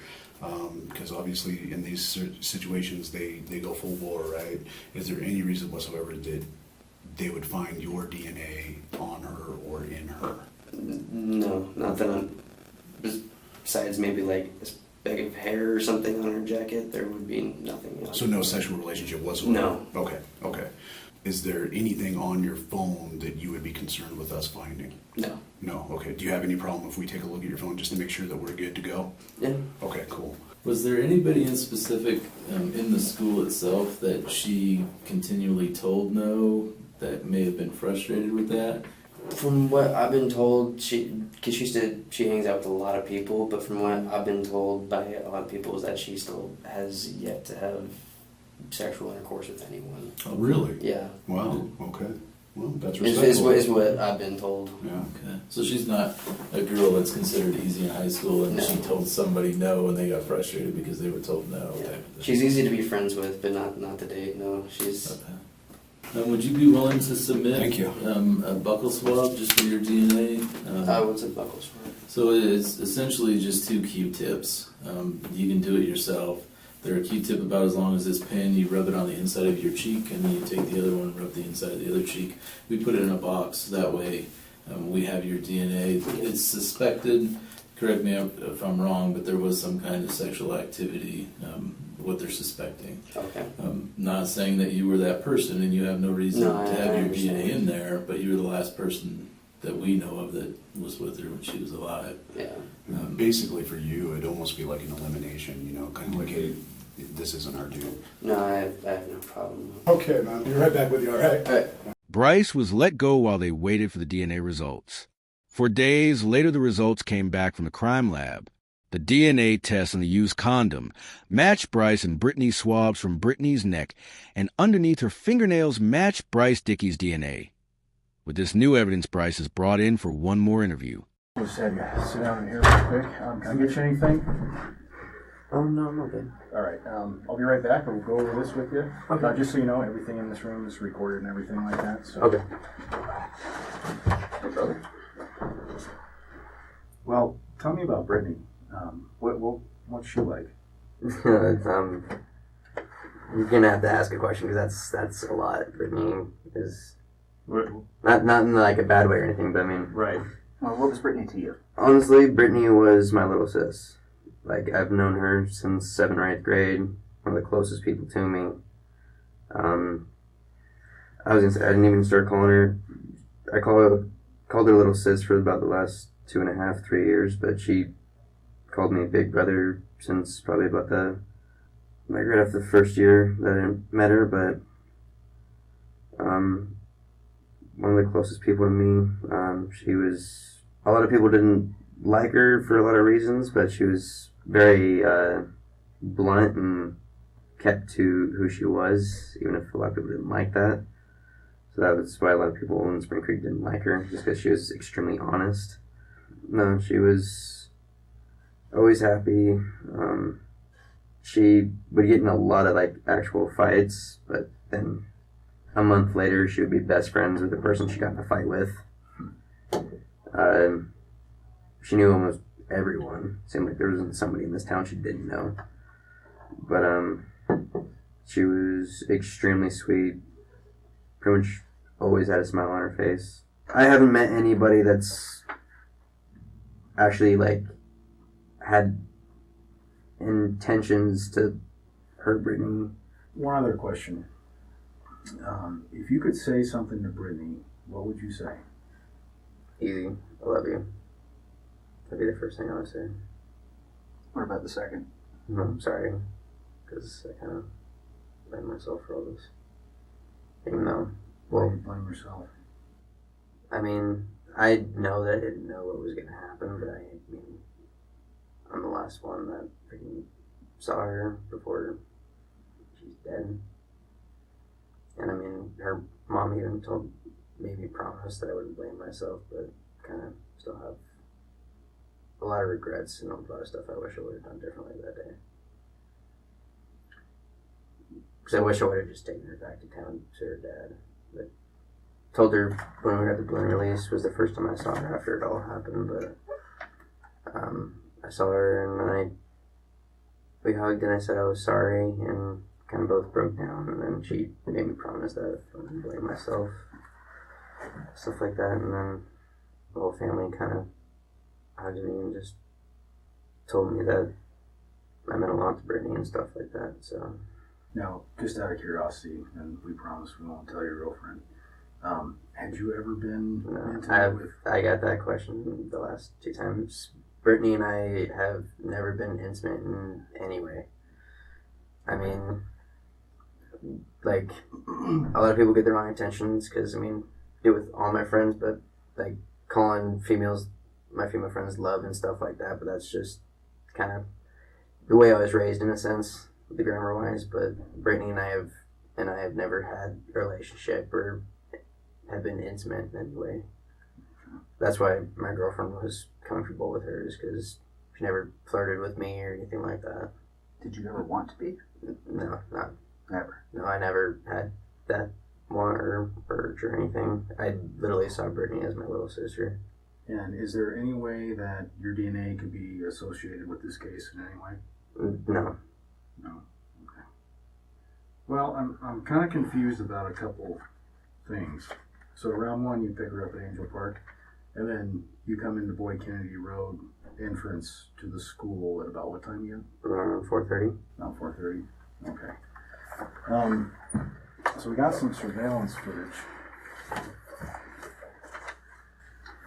because obviously in these situations they go full bore, right? Is there any reason whatsoever that they would find your DNA on her or in her? No, nothing. Besides maybe like a speck of hair or something on her jacket, there would be nothing else. So no sexual relationship whatsoever? No. Okay, okay. Is there anything on your phone that you would be concerned with us finding? No. No, okay. Do you have any problem if we take a look at your phone just to make sure that we're good to go? Yeah. Okay, cool. Was there anybody in specific in the school itself that she continually told no, that may have been frustrated with that? From what I've been told, she hangs out with a lot of people, but from what I've been told by a lot of people is that she still has yet to have sexual intercourse with anyone. Oh, really? Yeah. Wow, okay. Well, that's respectful. Is what I've been told. Yeah. Okay. So she's not a girl that's considered easy in high school and she told somebody no and they got frustrated because they were told no. Yeah. She's easy to be friends with, but not to date. No, she's... Okay. Would you be willing to submit Thank you. A buccal swab just for your DNA? What's a buccal swab? So it's essentially just 2 Q-tips. You can do it yourself. They're a Q-tip about as long as this pen. You rub it on the inside of your cheek, and then you take the other one and rub the inside of the other cheek. We put it in a box. That way we have your DNA. It's suspected, correct me if I'm wrong, but there was some kind of sexual activity what they're suspecting. Okay. Not saying that you were that person and you have no reason No, to I have your understand. DNA in there, but you were the last person that we know of that was with her when she was alive. Yeah. Basically, for you, it'd almost be like an elimination, you know, kind of like, hey, this isn't our dude. No, I have no problem. Okay, man. Be right back with you, all right? All right. Bryce was let go while they waited for the DNA results. For days later, the results came back from the crime lab. The DNA test on the used condom matched Bryce and Brittany's swabs from Brittany's neck, and underneath her fingernails matched Bryce Dickey's DNA. With this new evidence, Bryce is brought in for one more interview. Just had you sit down in here real quick. Can I get you anything? Oh, no, I'm okay. All right, I'll be right back. We'll go over this with you. Okay. Just so you know, everything in this room is recorded and everything like that. So. Okay. Hey, brother. Well, tell me about Brittany. What's she like? You're gonna have to ask a question because that's a lot. Brittany is not in like a bad way or anything, but I mean, right. Well, what was Brittany to you? Honestly, Brittany was my little sis. Like, I've known her since 7th or 8th grade. One of the closest people to me. I was gonna say, I didn't even start calling her. I called her little sis for about the last 2.5, 3 years, but she called me big brother since probably about right after the first year that I met her, but one of the closest people to me. She was, a lot of people didn't like her for a lot of reasons, but she was very blunt and kept to who she was, even if a lot of people didn't like that. So that was why a lot of people in Spring Creek didn't like her, just because she was extremely honest. No, she was always happy. She would get in a lot of like actual fights, but then a month later she would be best friends with the person she got in a fight with. She knew almost everyone. Seemed like there wasn't somebody in this town she didn't know. But she was extremely sweet. Pretty much always had a smile on her face. I haven't met anybody that's actually like had intentions to hurt Brittany. One other question. If you could say something to Brittany, what would you say? Easy. I love you. That'd be the first thing I would say. What about the second? No, I'm sorry. Because I kind of blame myself for all this. Even though, Why do you blame yourself? I mean, I know that I didn't know what was going to happen, but I mean, I'm the last one that freaking saw her before she's dead. And I mean, her mom even made me promise that I wouldn't blame myself, but kind of still have a lot of regrets and a lot of stuff I wish I would have done differently that day. Because I wish I would have just taken her back to town to her dad. But told her when we were at the balloon release was the first time I saw her after it all happened, but I saw her and we hugged and I said I was sorry and kind of both broke down, and then she made me promise that I wouldn't blame myself, stuff like that, and then the whole family kind of hugged me and just told me that I meant a lot to Brittany and stuff like that, so. Now, just out of curiosity, and we promise we won't tell your girlfriend, had you ever been intimate with... I got that question the last 2 times. Brittany and I have never been intimate in any way. I mean, like, a lot of people get the wrong intentions, because, I mean, I do it with all my friends, but, like, calling my female friends love and stuff like that, but that's just kind of the way I was raised in a sense, the grammar wise. But Brittany and I have never had a relationship or have been intimate in any way. That's why my girlfriend was comfortable with her, is because she never flirted with me or anything like that. Did you ever want to be? No, not never. No, I never had that want or urge or anything. I literally saw Brittany as my little sister. And is there any way that your DNA could be associated with this case in any way? No. No. Okay. Well, I'm kind of confused about a couple things. So round one, you pick her up at Angel Park, and then you come into Boyd Kennedy Road entrance to the school at about what time again? Around 4:30. About 4:30. Okay. So we got some surveillance footage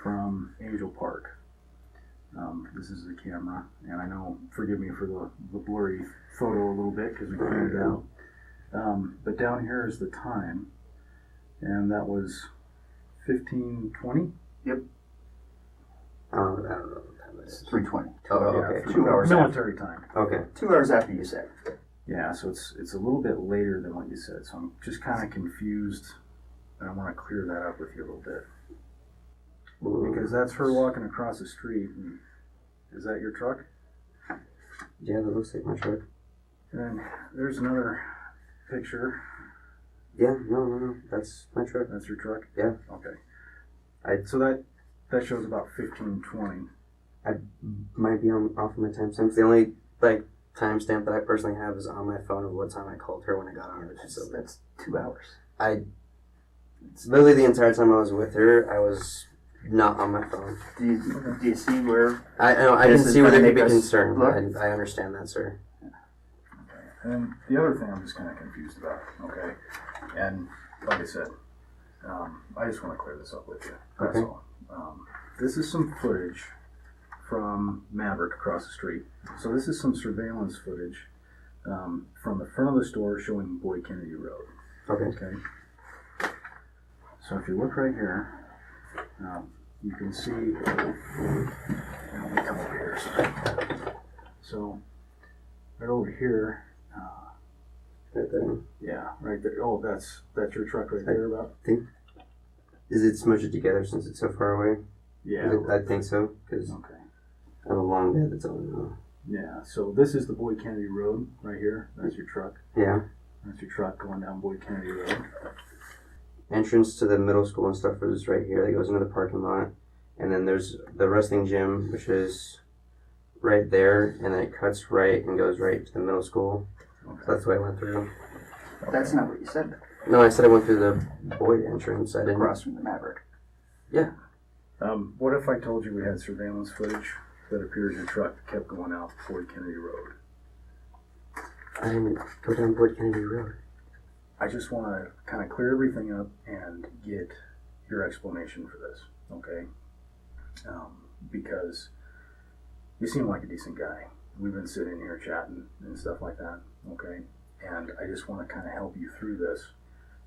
from Angel Park. This is the camera, and I know, forgive me for the blurry photo a little bit because we cleaned it out. But down here is the time, and that was 15:20. Yep. I don't know what time it is. 3:20. Oh, okay. 2 hours military time. Okay. 2 hours after you said. Yeah, so it's a little bit later than what you said, so I'm just kind of confused, and I want to clear that up with you a little bit. Because that's her walking across the street, and is that your truck? Yeah, that looks like my truck. And there's another picture. Yeah, no, that's my truck. That's your truck? Yeah. Okay. So that shows about 15:20. I might be off of my timestamps. The only timestamp that I personally have is on my phone of what time I called her when I got on it. So that's 2 hours. Literally the entire time I was with her, I was not on my phone. Do you see where? I can see where there may be us concern. look? I understand that, sir. And the other thing I'm just kind of confused about, okay? And like I said, I just want to clear this up with you. That's all. This is some footage from Maverick across the street. So this is some surveillance footage from the front of the store showing Boyd Kennedy Road. Okay. So if you look right here, you can see. Let me come over here. So right over here. Right there. Yeah, right there. Oh, that's your truck right there. About. Is it smudged together since it's so far away? Yeah, I think so. Because I have a long bed that's all I know. Yeah. So this is the Boyd Kennedy Road right here. That's your truck. Yeah. That's your truck going down Boyd Kennedy Road. Entrance to the middle school and stuff is right here. That goes into the parking lot, and then there's the wrestling gym, which is right there, and then it cuts right and goes right to the middle school. Okay. So that's the way I went through. That's not what you said. No, I said I went through the Boyd entrance. I didn't. Across from the Maverick. Yeah. What if I told you we had surveillance footage that appears your truck kept going out Boyd Kennedy Road? I didn't go down Boyd Kennedy Road. I just want to kind of clear everything up and get your explanation for this, okay? Because you seem like a decent guy. We've been sitting here chatting and stuff like that, okay? And I just want to kind of help you through this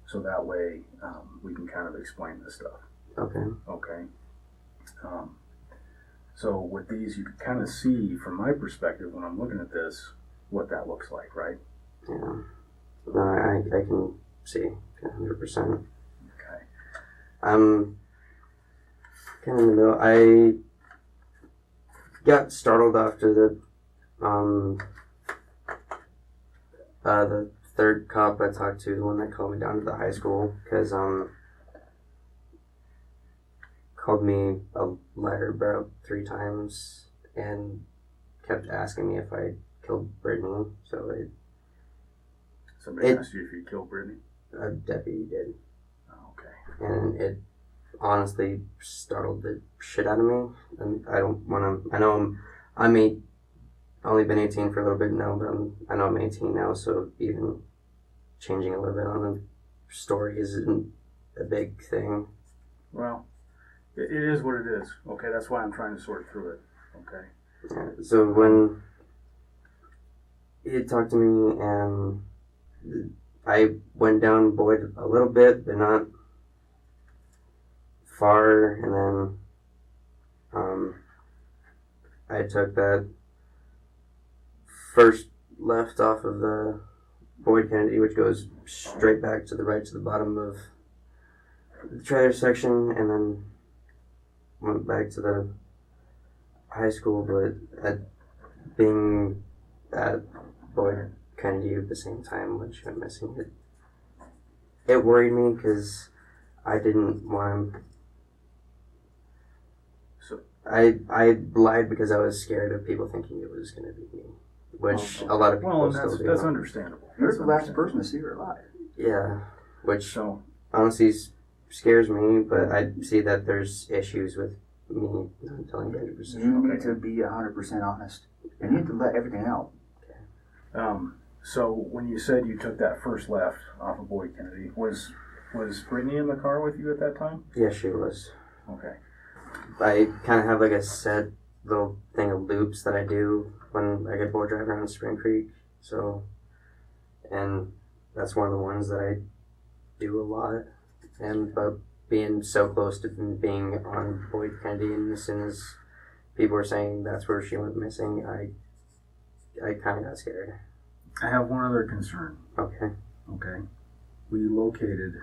so that way we can kind of explain this stuff. Okay. Okay. So with these, you can kind of see from my perspective when I'm looking at this what that looks like, right? Yeah. No, I can see 100%. Okay. I'm kind of in the middle. I got startled after the third cop I talked to, the one that called me down to the high school, because called me a liar about 3 times and kept asking me if I killed Brittany. So Somebody asked you if you killed Brittany? A deputy did. Oh, okay. And it honestly startled the shit out of me. And I don't want to. I know I'm only been 18 for a little bit now, but I know I'm 18 now. So even changing a little bit on a story isn't a big thing. Well, it is what it is. Okay, that's why I'm trying to sort through it. Okay. Yeah, so when he talked to me and I went down Boyd a little bit, but not far, and then I took that first left off of the Boyd Kennedy, which goes straight back to the right to the bottom of the trailer section, and then went back to the high school, but being at Boyd Kennedy at the same time, which I'm missing it. It worried me because I didn't want him. So I lied because I was scared of people thinking it was going to be me, which a lot of people still do. That's understandable. You're the last person to see her alive. Yeah, which honestly scares me, but I see that there's issues with Me not telling you 100%. You need to be 100% honest. And you need to let everything out. So when you said you took that first left off of Boyd Kennedy, was Brittany in the car with you at that time? Yeah, she was. Okay. I kind of have like a set little thing of loops that I do when I get bored driving around Spring Creek. So, and that's one of the ones that I do a lot. But being so close to being on Boyd Kennedy, and as soon as people were saying that's where she went missing, I kind of got scared. I have one other concern. Okay. Okay. We located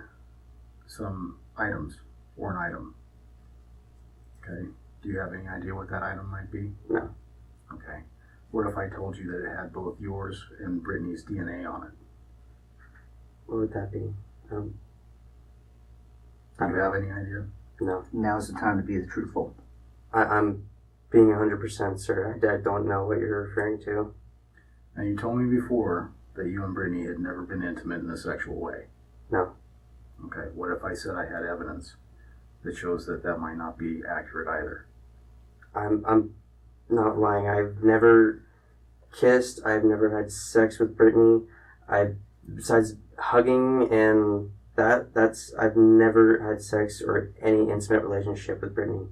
some items, or an item. Okay. Do you have any idea what that item might be? No. Okay. What if I told you that it had both yours and Brittany's DNA on it? What would that be? Do you have any idea? No. Now's the time to be truthful. I'm being 100% sir. I don't know what you're referring to. Now, you told me before that you and Brittany had never been intimate in a sexual way. No. Okay. What if I said I had evidence that shows that that might not be accurate either? I'm not lying. I've never kissed. I've never had sex with Brittany. Besides hugging and I've never had sex or any intimate relationship with Brittany.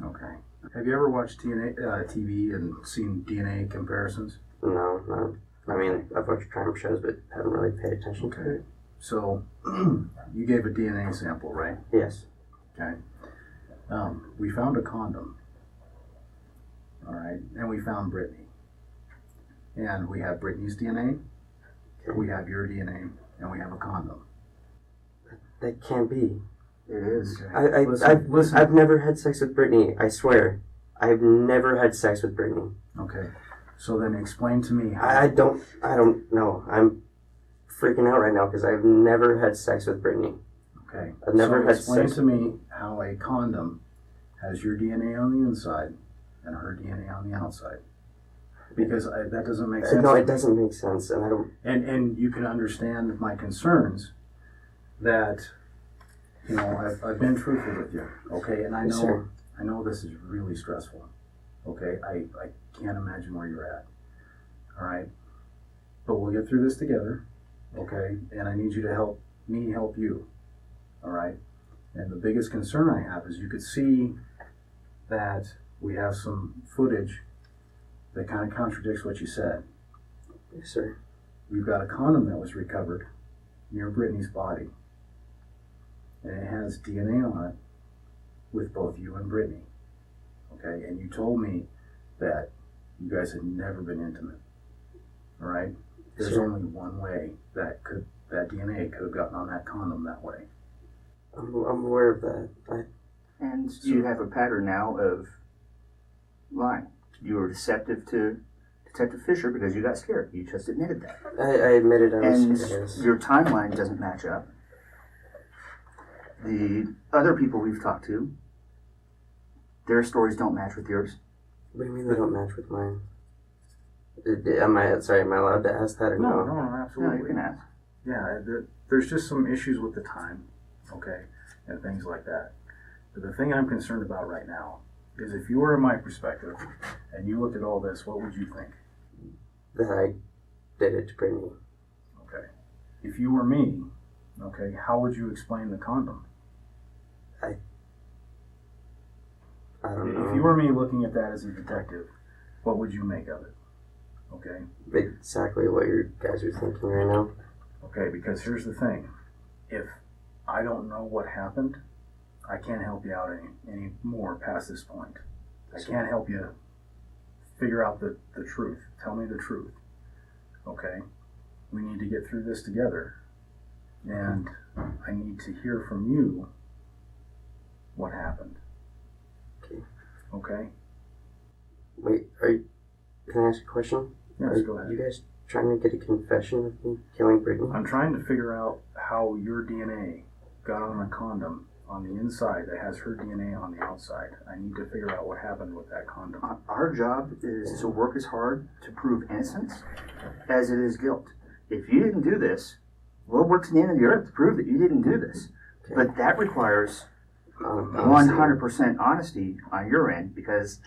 Okay. Have you ever watched TV and seen DNA comparisons? No. I mean, I've watched crime shows, but haven't really paid attention to it. So, you gave a DNA sample, right? Yes. Okay. We found a condom. All right. And we found Brittany. And we have Brittany's DNA. Okay. We have your DNA. And we have a condom. That can't be. It is. Okay. I've never had sex with Brittany. I swear. I've never had sex with Brittany. Okay. So then explain to me how... I don't know. I'm freaking out right now because I've never had sex with Brittany. Okay. I've never had explain sex. to me how a condom has your DNA on the inside and her DNA on the outside. Because that doesn't make sense. No, it doesn't make sense, and I don't... And you can understand my concerns that, you know, I've been truthful with you, okay? And I know, Sure. I know this is really stressful, okay? I can't imagine where you're at, all right? But we'll get through this together, okay? And I need you to help me help you, all right? And the biggest concern I have is you could see that we have some footage that kind of contradicts what you said. Yes, sir. We've got a condom that was recovered near Brittany's body. And it has DNA on it with both you and Brittany. Okay? And you told me that you guys had never been intimate. All right? There's Sure. only one way that DNA could have gotten on that condom that way. I'm aware of that. And you have a pattern now of lying. You were deceptive to Detective Fisher because you got scared. You just admitted that. I admitted I was And scared, yes. your timeline doesn't match up. The other people we've talked to, their stories don't match with yours. What do you mean they don't match with mine? Am I allowed to ask that or no? No, absolutely. No, you can ask. Yeah, there's just some issues with the time, okay, and things like that. But the thing I'm concerned about right now is if you were in my perspective and you looked at all this, what would you think? That I did it to Brittany. Okay. If you were me, okay, how would you explain the condom? I don't know. If you were me looking at that as a detective, what would you make of it? Okay? Exactly what you guys are thinking right now. Okay, because here's the thing. If I don't know what happened, I can't help you out any more past this point. I can't help you figure out the truth. Tell me the truth. Okay? We need to get through this together. And I need to hear from you what happened. Okay. Okay? Wait, can I ask a question? Yes, go ahead. Are you guys trying to get a confession of me killing Brittany? I'm trying to figure out how your DNA got on a condom on the inside that has her DNA on the outside. I need to figure out what happened with that condom. Our job is to work as hard to prove innocence as it is guilt. If you didn't do this, we'll work to the end of the earth to prove that you didn't do this. Okay. But that requires 100% honesty on your end, because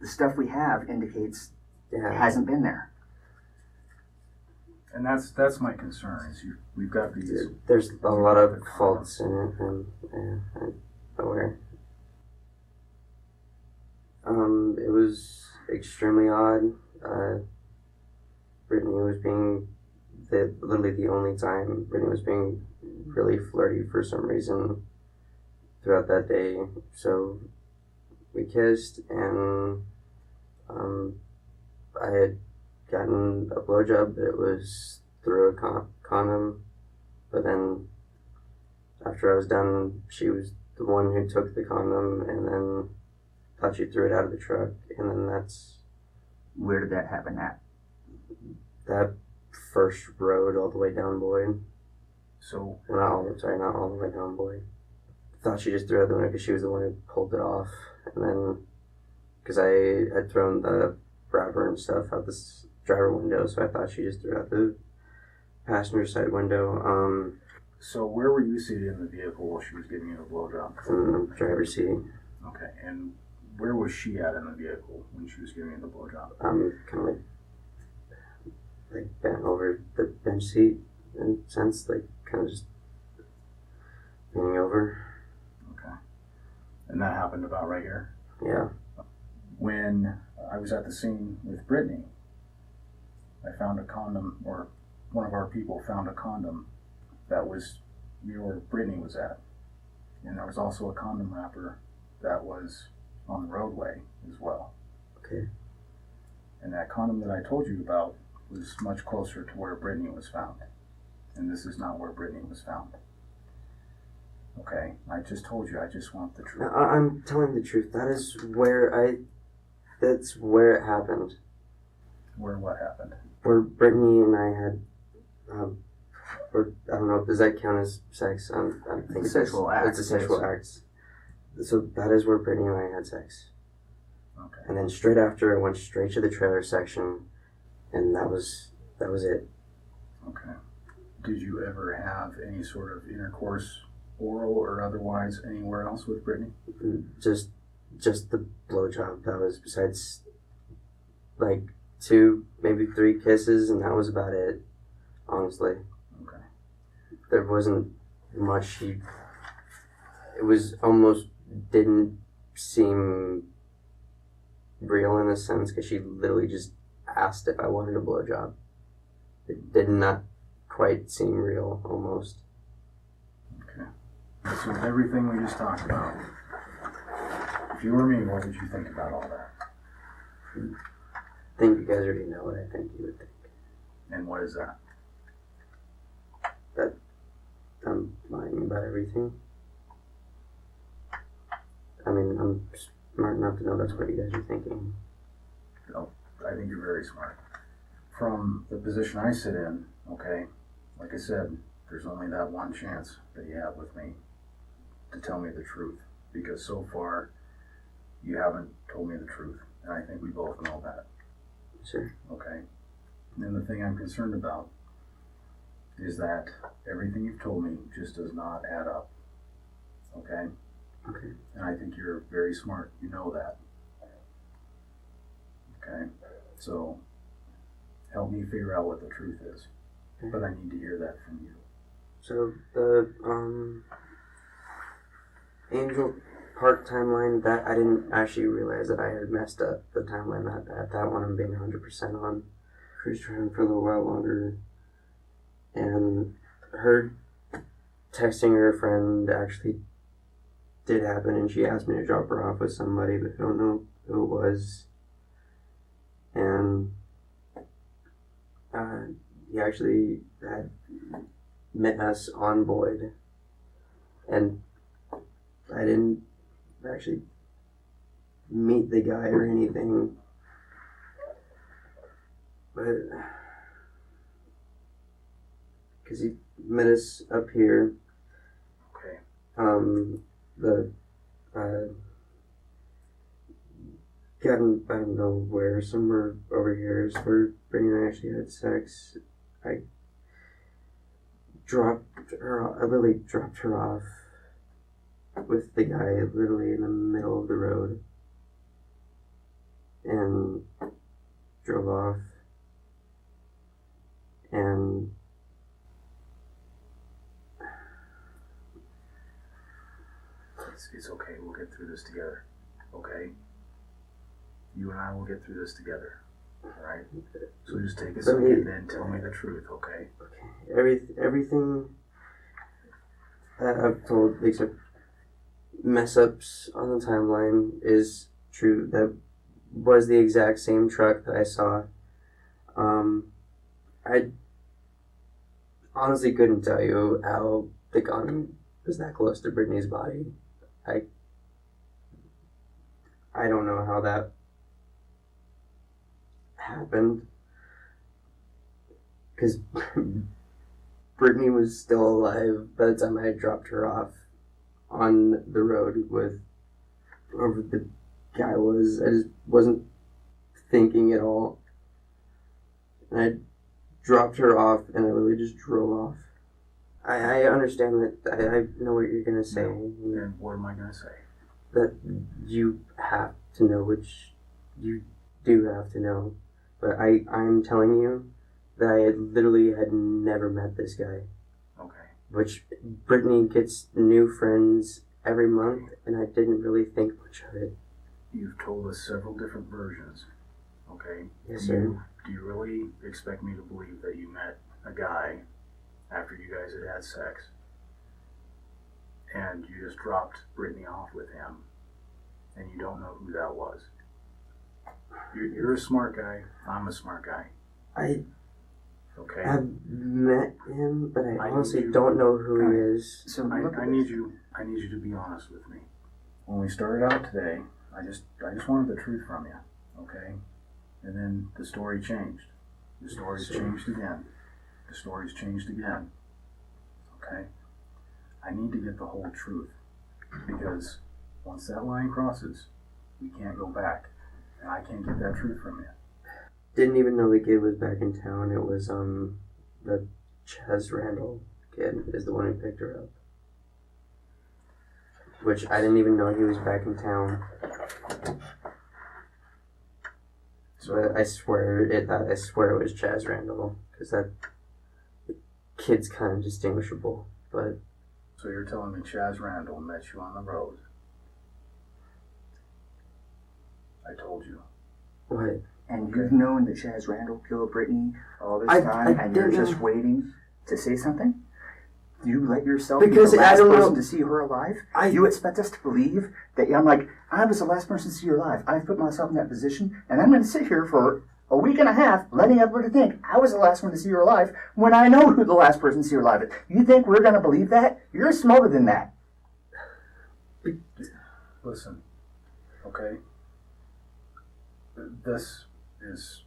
the stuff we have indicates it hasn't been there. And that's my concern. Is we've got these. There's a lot of faults in it, and I'm aware. It was extremely odd. Brittany was being literally the only time Brittany was being really flirty for some reason throughout that day. So we kissed, and I had gotten a blowjob, but it was through a condom. But then after I was done, she was the one who took the condom, and then thought she threw it out of the truck, and then that's... Where did that happen at? That first road all the way down Boyd. So... Well, not all the way down Boyd. Thought she just threw it out the window because she was the one who pulled it off. And then, because I had thrown the wrapper and stuff out this driver window, so I thought she just threw it out the passenger side window. So where were you seated in the vehicle while she was giving you a blowjob? In the driver's seat. Okay, and where was she at in the vehicle when she was giving you the blowjob? Kind of like bent over the bench seat in a sense, like kind of just leaning over. Okay. And that happened about right here? Yeah. When I was at the scene with Brittany, I found a condom, or one of our people found a condom that was near where Brittany was at. And there was also a condom wrapper that was on the roadway as well. Okay. And that condom that I told you about was much closer to where Brittany was found. And this is not where Brittany was found. Okay, I just told you, I just want the truth. I'm telling the truth. That's where it happened. Where what happened? Where Brittany and I had, I don't know, does that count as sex? I think it's a sexual act. It's a sexual act. So that is where Brittany and I had sex. Okay. And then straight after, I went straight to the trailer section, and that was it. Okay. Did you ever have any sort of intercourse, oral or otherwise, anywhere else with Brittany? Just the blowjob. That was, besides like 2, maybe 3 kisses, and that was about it, honestly. Okay. There wasn't much. It was almost didn't seem real in a sense, because she literally just asked if I wanted a blowjob. It did not quite seem real, almost. Okay. So everything we just talked about, if you were me, what would you think about all that? I think you guys already know what I think you would think. And what is that? That I'm lying about everything. I mean, I'm smart enough to know that's what you guys are thinking. No, I think you're very smart. From the position I sit in, okay, like I said, there's only that one chance that you have with me to tell me the truth. Because so far, you haven't told me the truth. And I think we both know that. Sure. Okay. And then the thing I'm concerned about is that everything you've told me just does not add up. Okay? Okay. And I think you're very smart. You know that. Okay? So, help me figure out what the truth is. Okay. But I need to hear that from you. So, the, Angel Park timeline, that I didn't actually realize that I had messed up the timeline. That one I'm being 100% on. Cruise driving for a little while longer. And her texting her friend actually did happen, and she asked me to drop her off with somebody, but I don't know who it was. And he actually had met us on Boyd, and I didn't actually meet the guy or anything, but because he met us up here. Okay. I don't know where, somewhere over here is where Brittany and I actually had sex. I literally dropped her off with the guy literally in the middle of the road and drove off. And it's okay. We'll get through this together. Okay? You and I will get through this together. Alright? So just take a second and then tell me the truth, okay? Okay. Everything that I've told, except mess ups on the timeline, is true. That was the exact same truck that I saw. I honestly couldn't tell you how the gun was that close to Brittany's body. I don't know how that happened, because Brittany was still alive by the time I had dropped her off on the road with whoever the guy was. I just wasn't thinking at all. And I dropped her off and I literally just drove off. I understand that. I know what you're going to say. And what am I going to say? That you have to know, which you do have to know. But I'm telling you that I literally had never met this guy. Okay. Which Brittany gets new friends every month, and I didn't really think much of it. You've told us several different versions. Okay? Yes, sir. Do you really expect me to believe that you met a guy after you guys had sex and you just dropped Brittany off with him and you don't know who that was? You're a smart guy. I'm a smart guy. Okay. I've met him, but I honestly don't know who he is. So I need you to be honest with me. When we started out today, I just wanted the truth from you, okay? And then the story changed. The story's changed again. The story's changed again. Okay? I need to get the whole truth, because once that line crosses, we can't go back, and I can't get that truth from you. Didn't even know the kid was back in town. It was the Chaz Randall kid is the one who picked her up. Which I didn't even know he was back in town. So I swear it was Chaz Randall, because that kid's kind of distinguishable. But so you're telling me Chaz Randall met you on the road? I told you. What? And you've known that Chaz Randall killed Brittany all this time, and you're just waiting to say something? Do you let yourself be the last person to see her alive? You expect us to believe that I'm like, I was the last person to see her alive. I've put myself in that position, and I'm going to sit here for a week and a half letting everybody think I was the last one to see her alive when I know who the last person to see her alive is. You think we're going to believe that? You're smarter than that. Listen, okay? This is,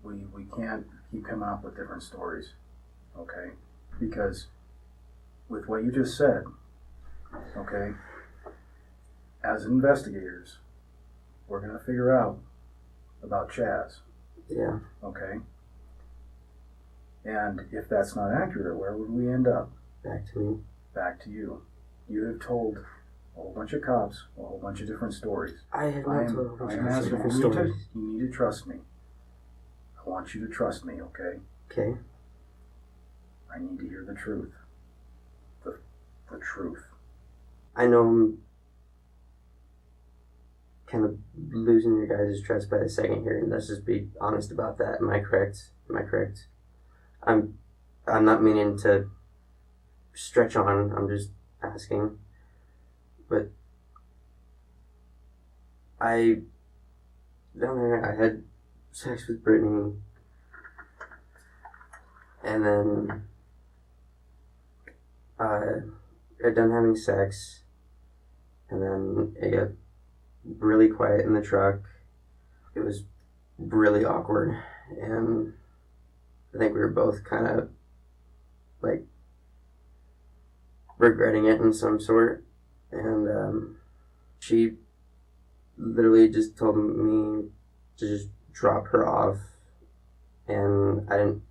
we can't keep coming up with different stories, okay? Because with what you just said, okay, as investigators, we're going to figure out about Chaz. Yeah. Okay? And if that's not accurate, where would we end up? Back to me. Back to you. You have told a whole bunch of cops a whole bunch of different stories. I have not told a bunch of different stories. stories. You need to trust me. I want you to trust me, okay? Okay. I need to hear the truth. The truth. I know I'm kind of losing your guys' trust by the second here, and let's just be honest about that. Am I correct? I'm not meaning to stretch on, I'm just asking. But down there, I had sex with Brittany, and then got done having sex, and then it got really quiet in the truck. It was really awkward, and I think we were both kind of like regretting it in some sort. And she literally just told me to just drop her off, and I didn't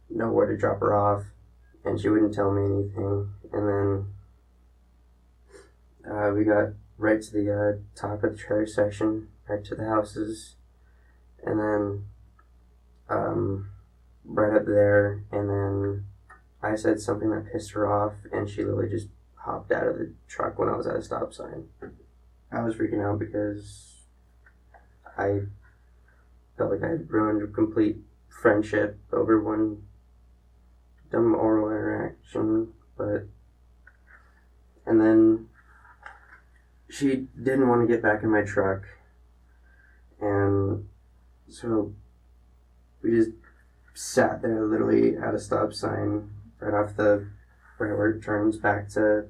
know where to drop her off, and she wouldn't tell me anything. And then We got right to the top of the trailer section, right to the houses, and then right up there, and then I said something that pissed her off, and she literally just hopped out of the truck when I was at a stop sign. I was freaking out because I felt like I had ruined a complete friendship over one dumb oral interaction, and then she didn't want to get back in my truck, and so we just sat there literally at a stop sign right where it turns back to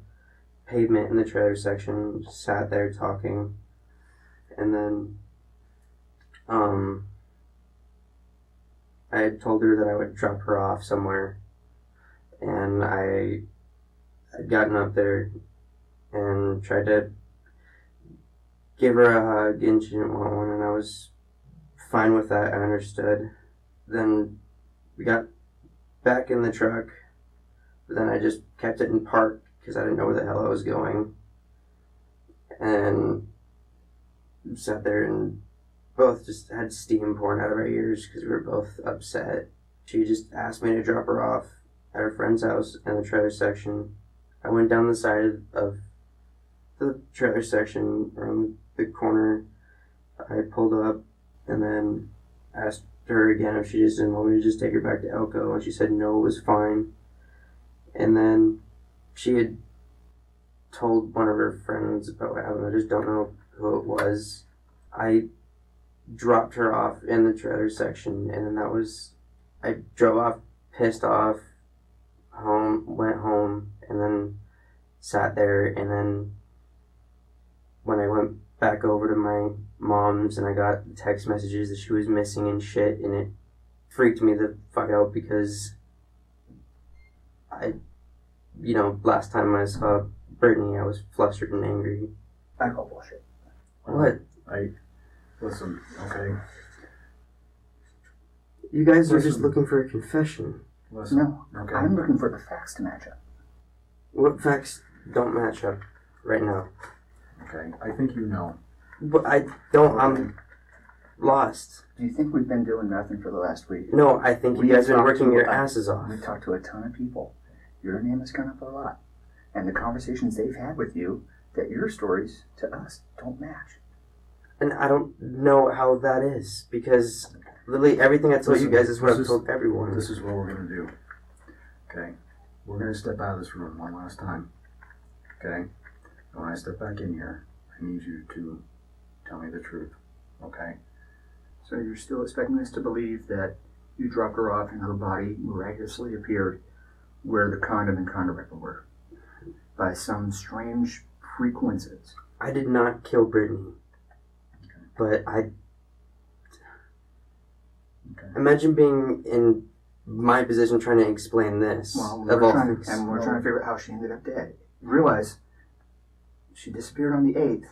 pavement in the trailer section, just sat there talking, and then I had told her that I would drop her off somewhere, and I had gotten up there and tried to give her a hug, and she didn't want one, and I was fine with that. I understood. Then we got back in the truck, but then I just kept it in park because I didn't know where the hell I was going, and sat there and both just had steam pouring out of our ears because we were both upset. She just asked me to drop her off at her friend's house in the trailer section. I went down the side of the trailer section around the corner. I pulled up and then asked her again if she just didn't want me to just take her back to Elko, and she said no, it was fine. And then she had told one of her friends about what happened. I just don't know who it was. I dropped her off in the trailer section, and then I drove off pissed off went home, and then sat there, and then when I went back over to my mom's and I got text messages that she was missing and shit, and it freaked me the fuck out because last time I saw Brittany, I was flustered and angry. I call bullshit. What? Listen, okay? You guys are just looking for a confession. Listen, no, okay? I'm looking for the facts to match up. What facts don't match up right now? Okay, I think you know. But I don't, I'm lost. Do you think we've been doing nothing for the last week? No, I think you guys have been working your asses off. We've talked to a ton of people. Your name has come up a lot. And the conversations they've had with you, that your stories to us don't match. And I don't know how that is, because literally everything I told you guys is what I've told everyone. This is what we're going to do. Okay? We're going to step out of this room one last time. Okay? And when I step back in here, I need you to tell me the truth. Okay? So you're still expecting us to believe that you dropped her off and her body miraculously appeared where the condom and condom wrapper were by some strange frequencies? I did not kill Brittany. But imagine being in my position trying to explain this. Well, we're trying to figure out how she ended up dead. Realize she disappeared on the 8th.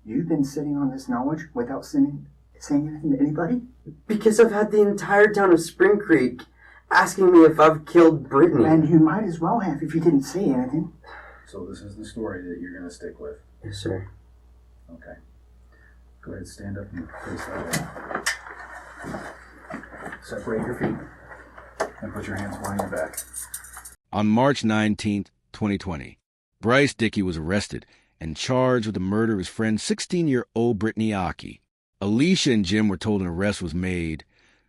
You've been sitting on this knowledge without saying anything to anybody? Because I've had the entire town of Spring Creek asking me if I've killed Brittany. And you might as well have if you didn't say anything. So this is the story that you're going to stick with? Yes, sir. Okay. Go ahead, stand up and face that way. Separate your feet and put your hands behind your back. On March 19th, 2020, Bryce Dickey was arrested and charged with the murder of his friend 16-year-old Brittany Aki. Alicia and Jim were told an arrest was made,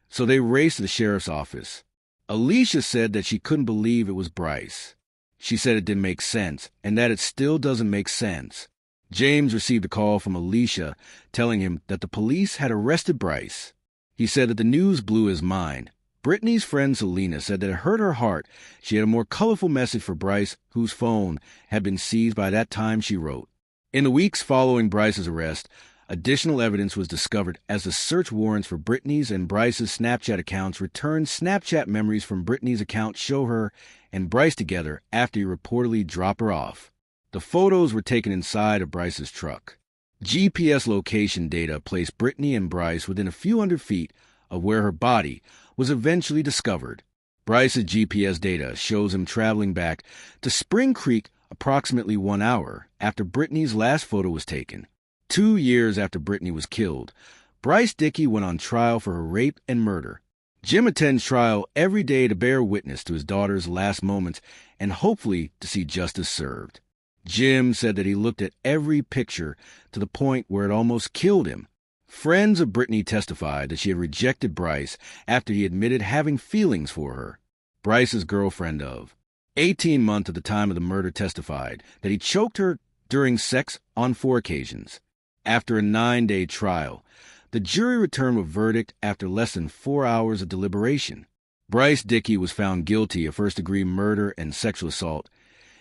so they raced to the sheriff's office. Alicia said that she couldn't believe it was Bryce. She said it didn't make sense, and that it still doesn't make sense. James received a call from Alicia telling him that the police had arrested Bryce. He said that the news blew his mind. Brittany's friend Selena said that it hurt her heart she had a more colorful message for Bryce, whose phone had been seized by that time she wrote. In the weeks following Bryce's arrest, additional evidence was discovered as the search warrants for Brittany's and Bryce's Snapchat accounts returned Snapchat memories from Brittany's account show her and Bryce together after he reportedly dropped her off. The photos were taken inside of Bryce's truck. GPS location data placed Brittany and Bryce within a few hundred feet of where her body was eventually discovered. Bryce's GPS data shows him traveling back to Spring Creek approximately 1 hour after Brittany's last photo was taken. 2 years after Brittany was killed, Bryce Dickey went on trial for her rape and murder. Jim attends trial every day to bear witness to his daughter's last moments and hopefully to see justice served. Jim said that he looked at every picture to the point where it almost killed him. Friends of Brittany testified that she had rejected Bryce after he admitted having feelings for her. Bryce's girlfriend of 18 months at the time of the murder testified that he choked her during sex on 4 occasions. After a 9-day trial, the jury returned with a verdict after less than 4 hours of deliberation. Bryce Dickey was found guilty of first-degree murder and sexual assault.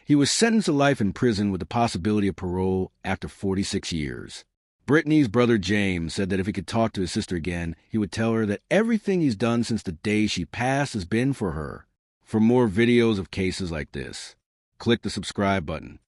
He was sentenced to life in prison with the possibility of parole after 46 years. Brittany's brother James said that if he could talk to his sister again, he would tell her that everything he's done since the day she passed has been for her. For more videos of cases like this, click the subscribe button.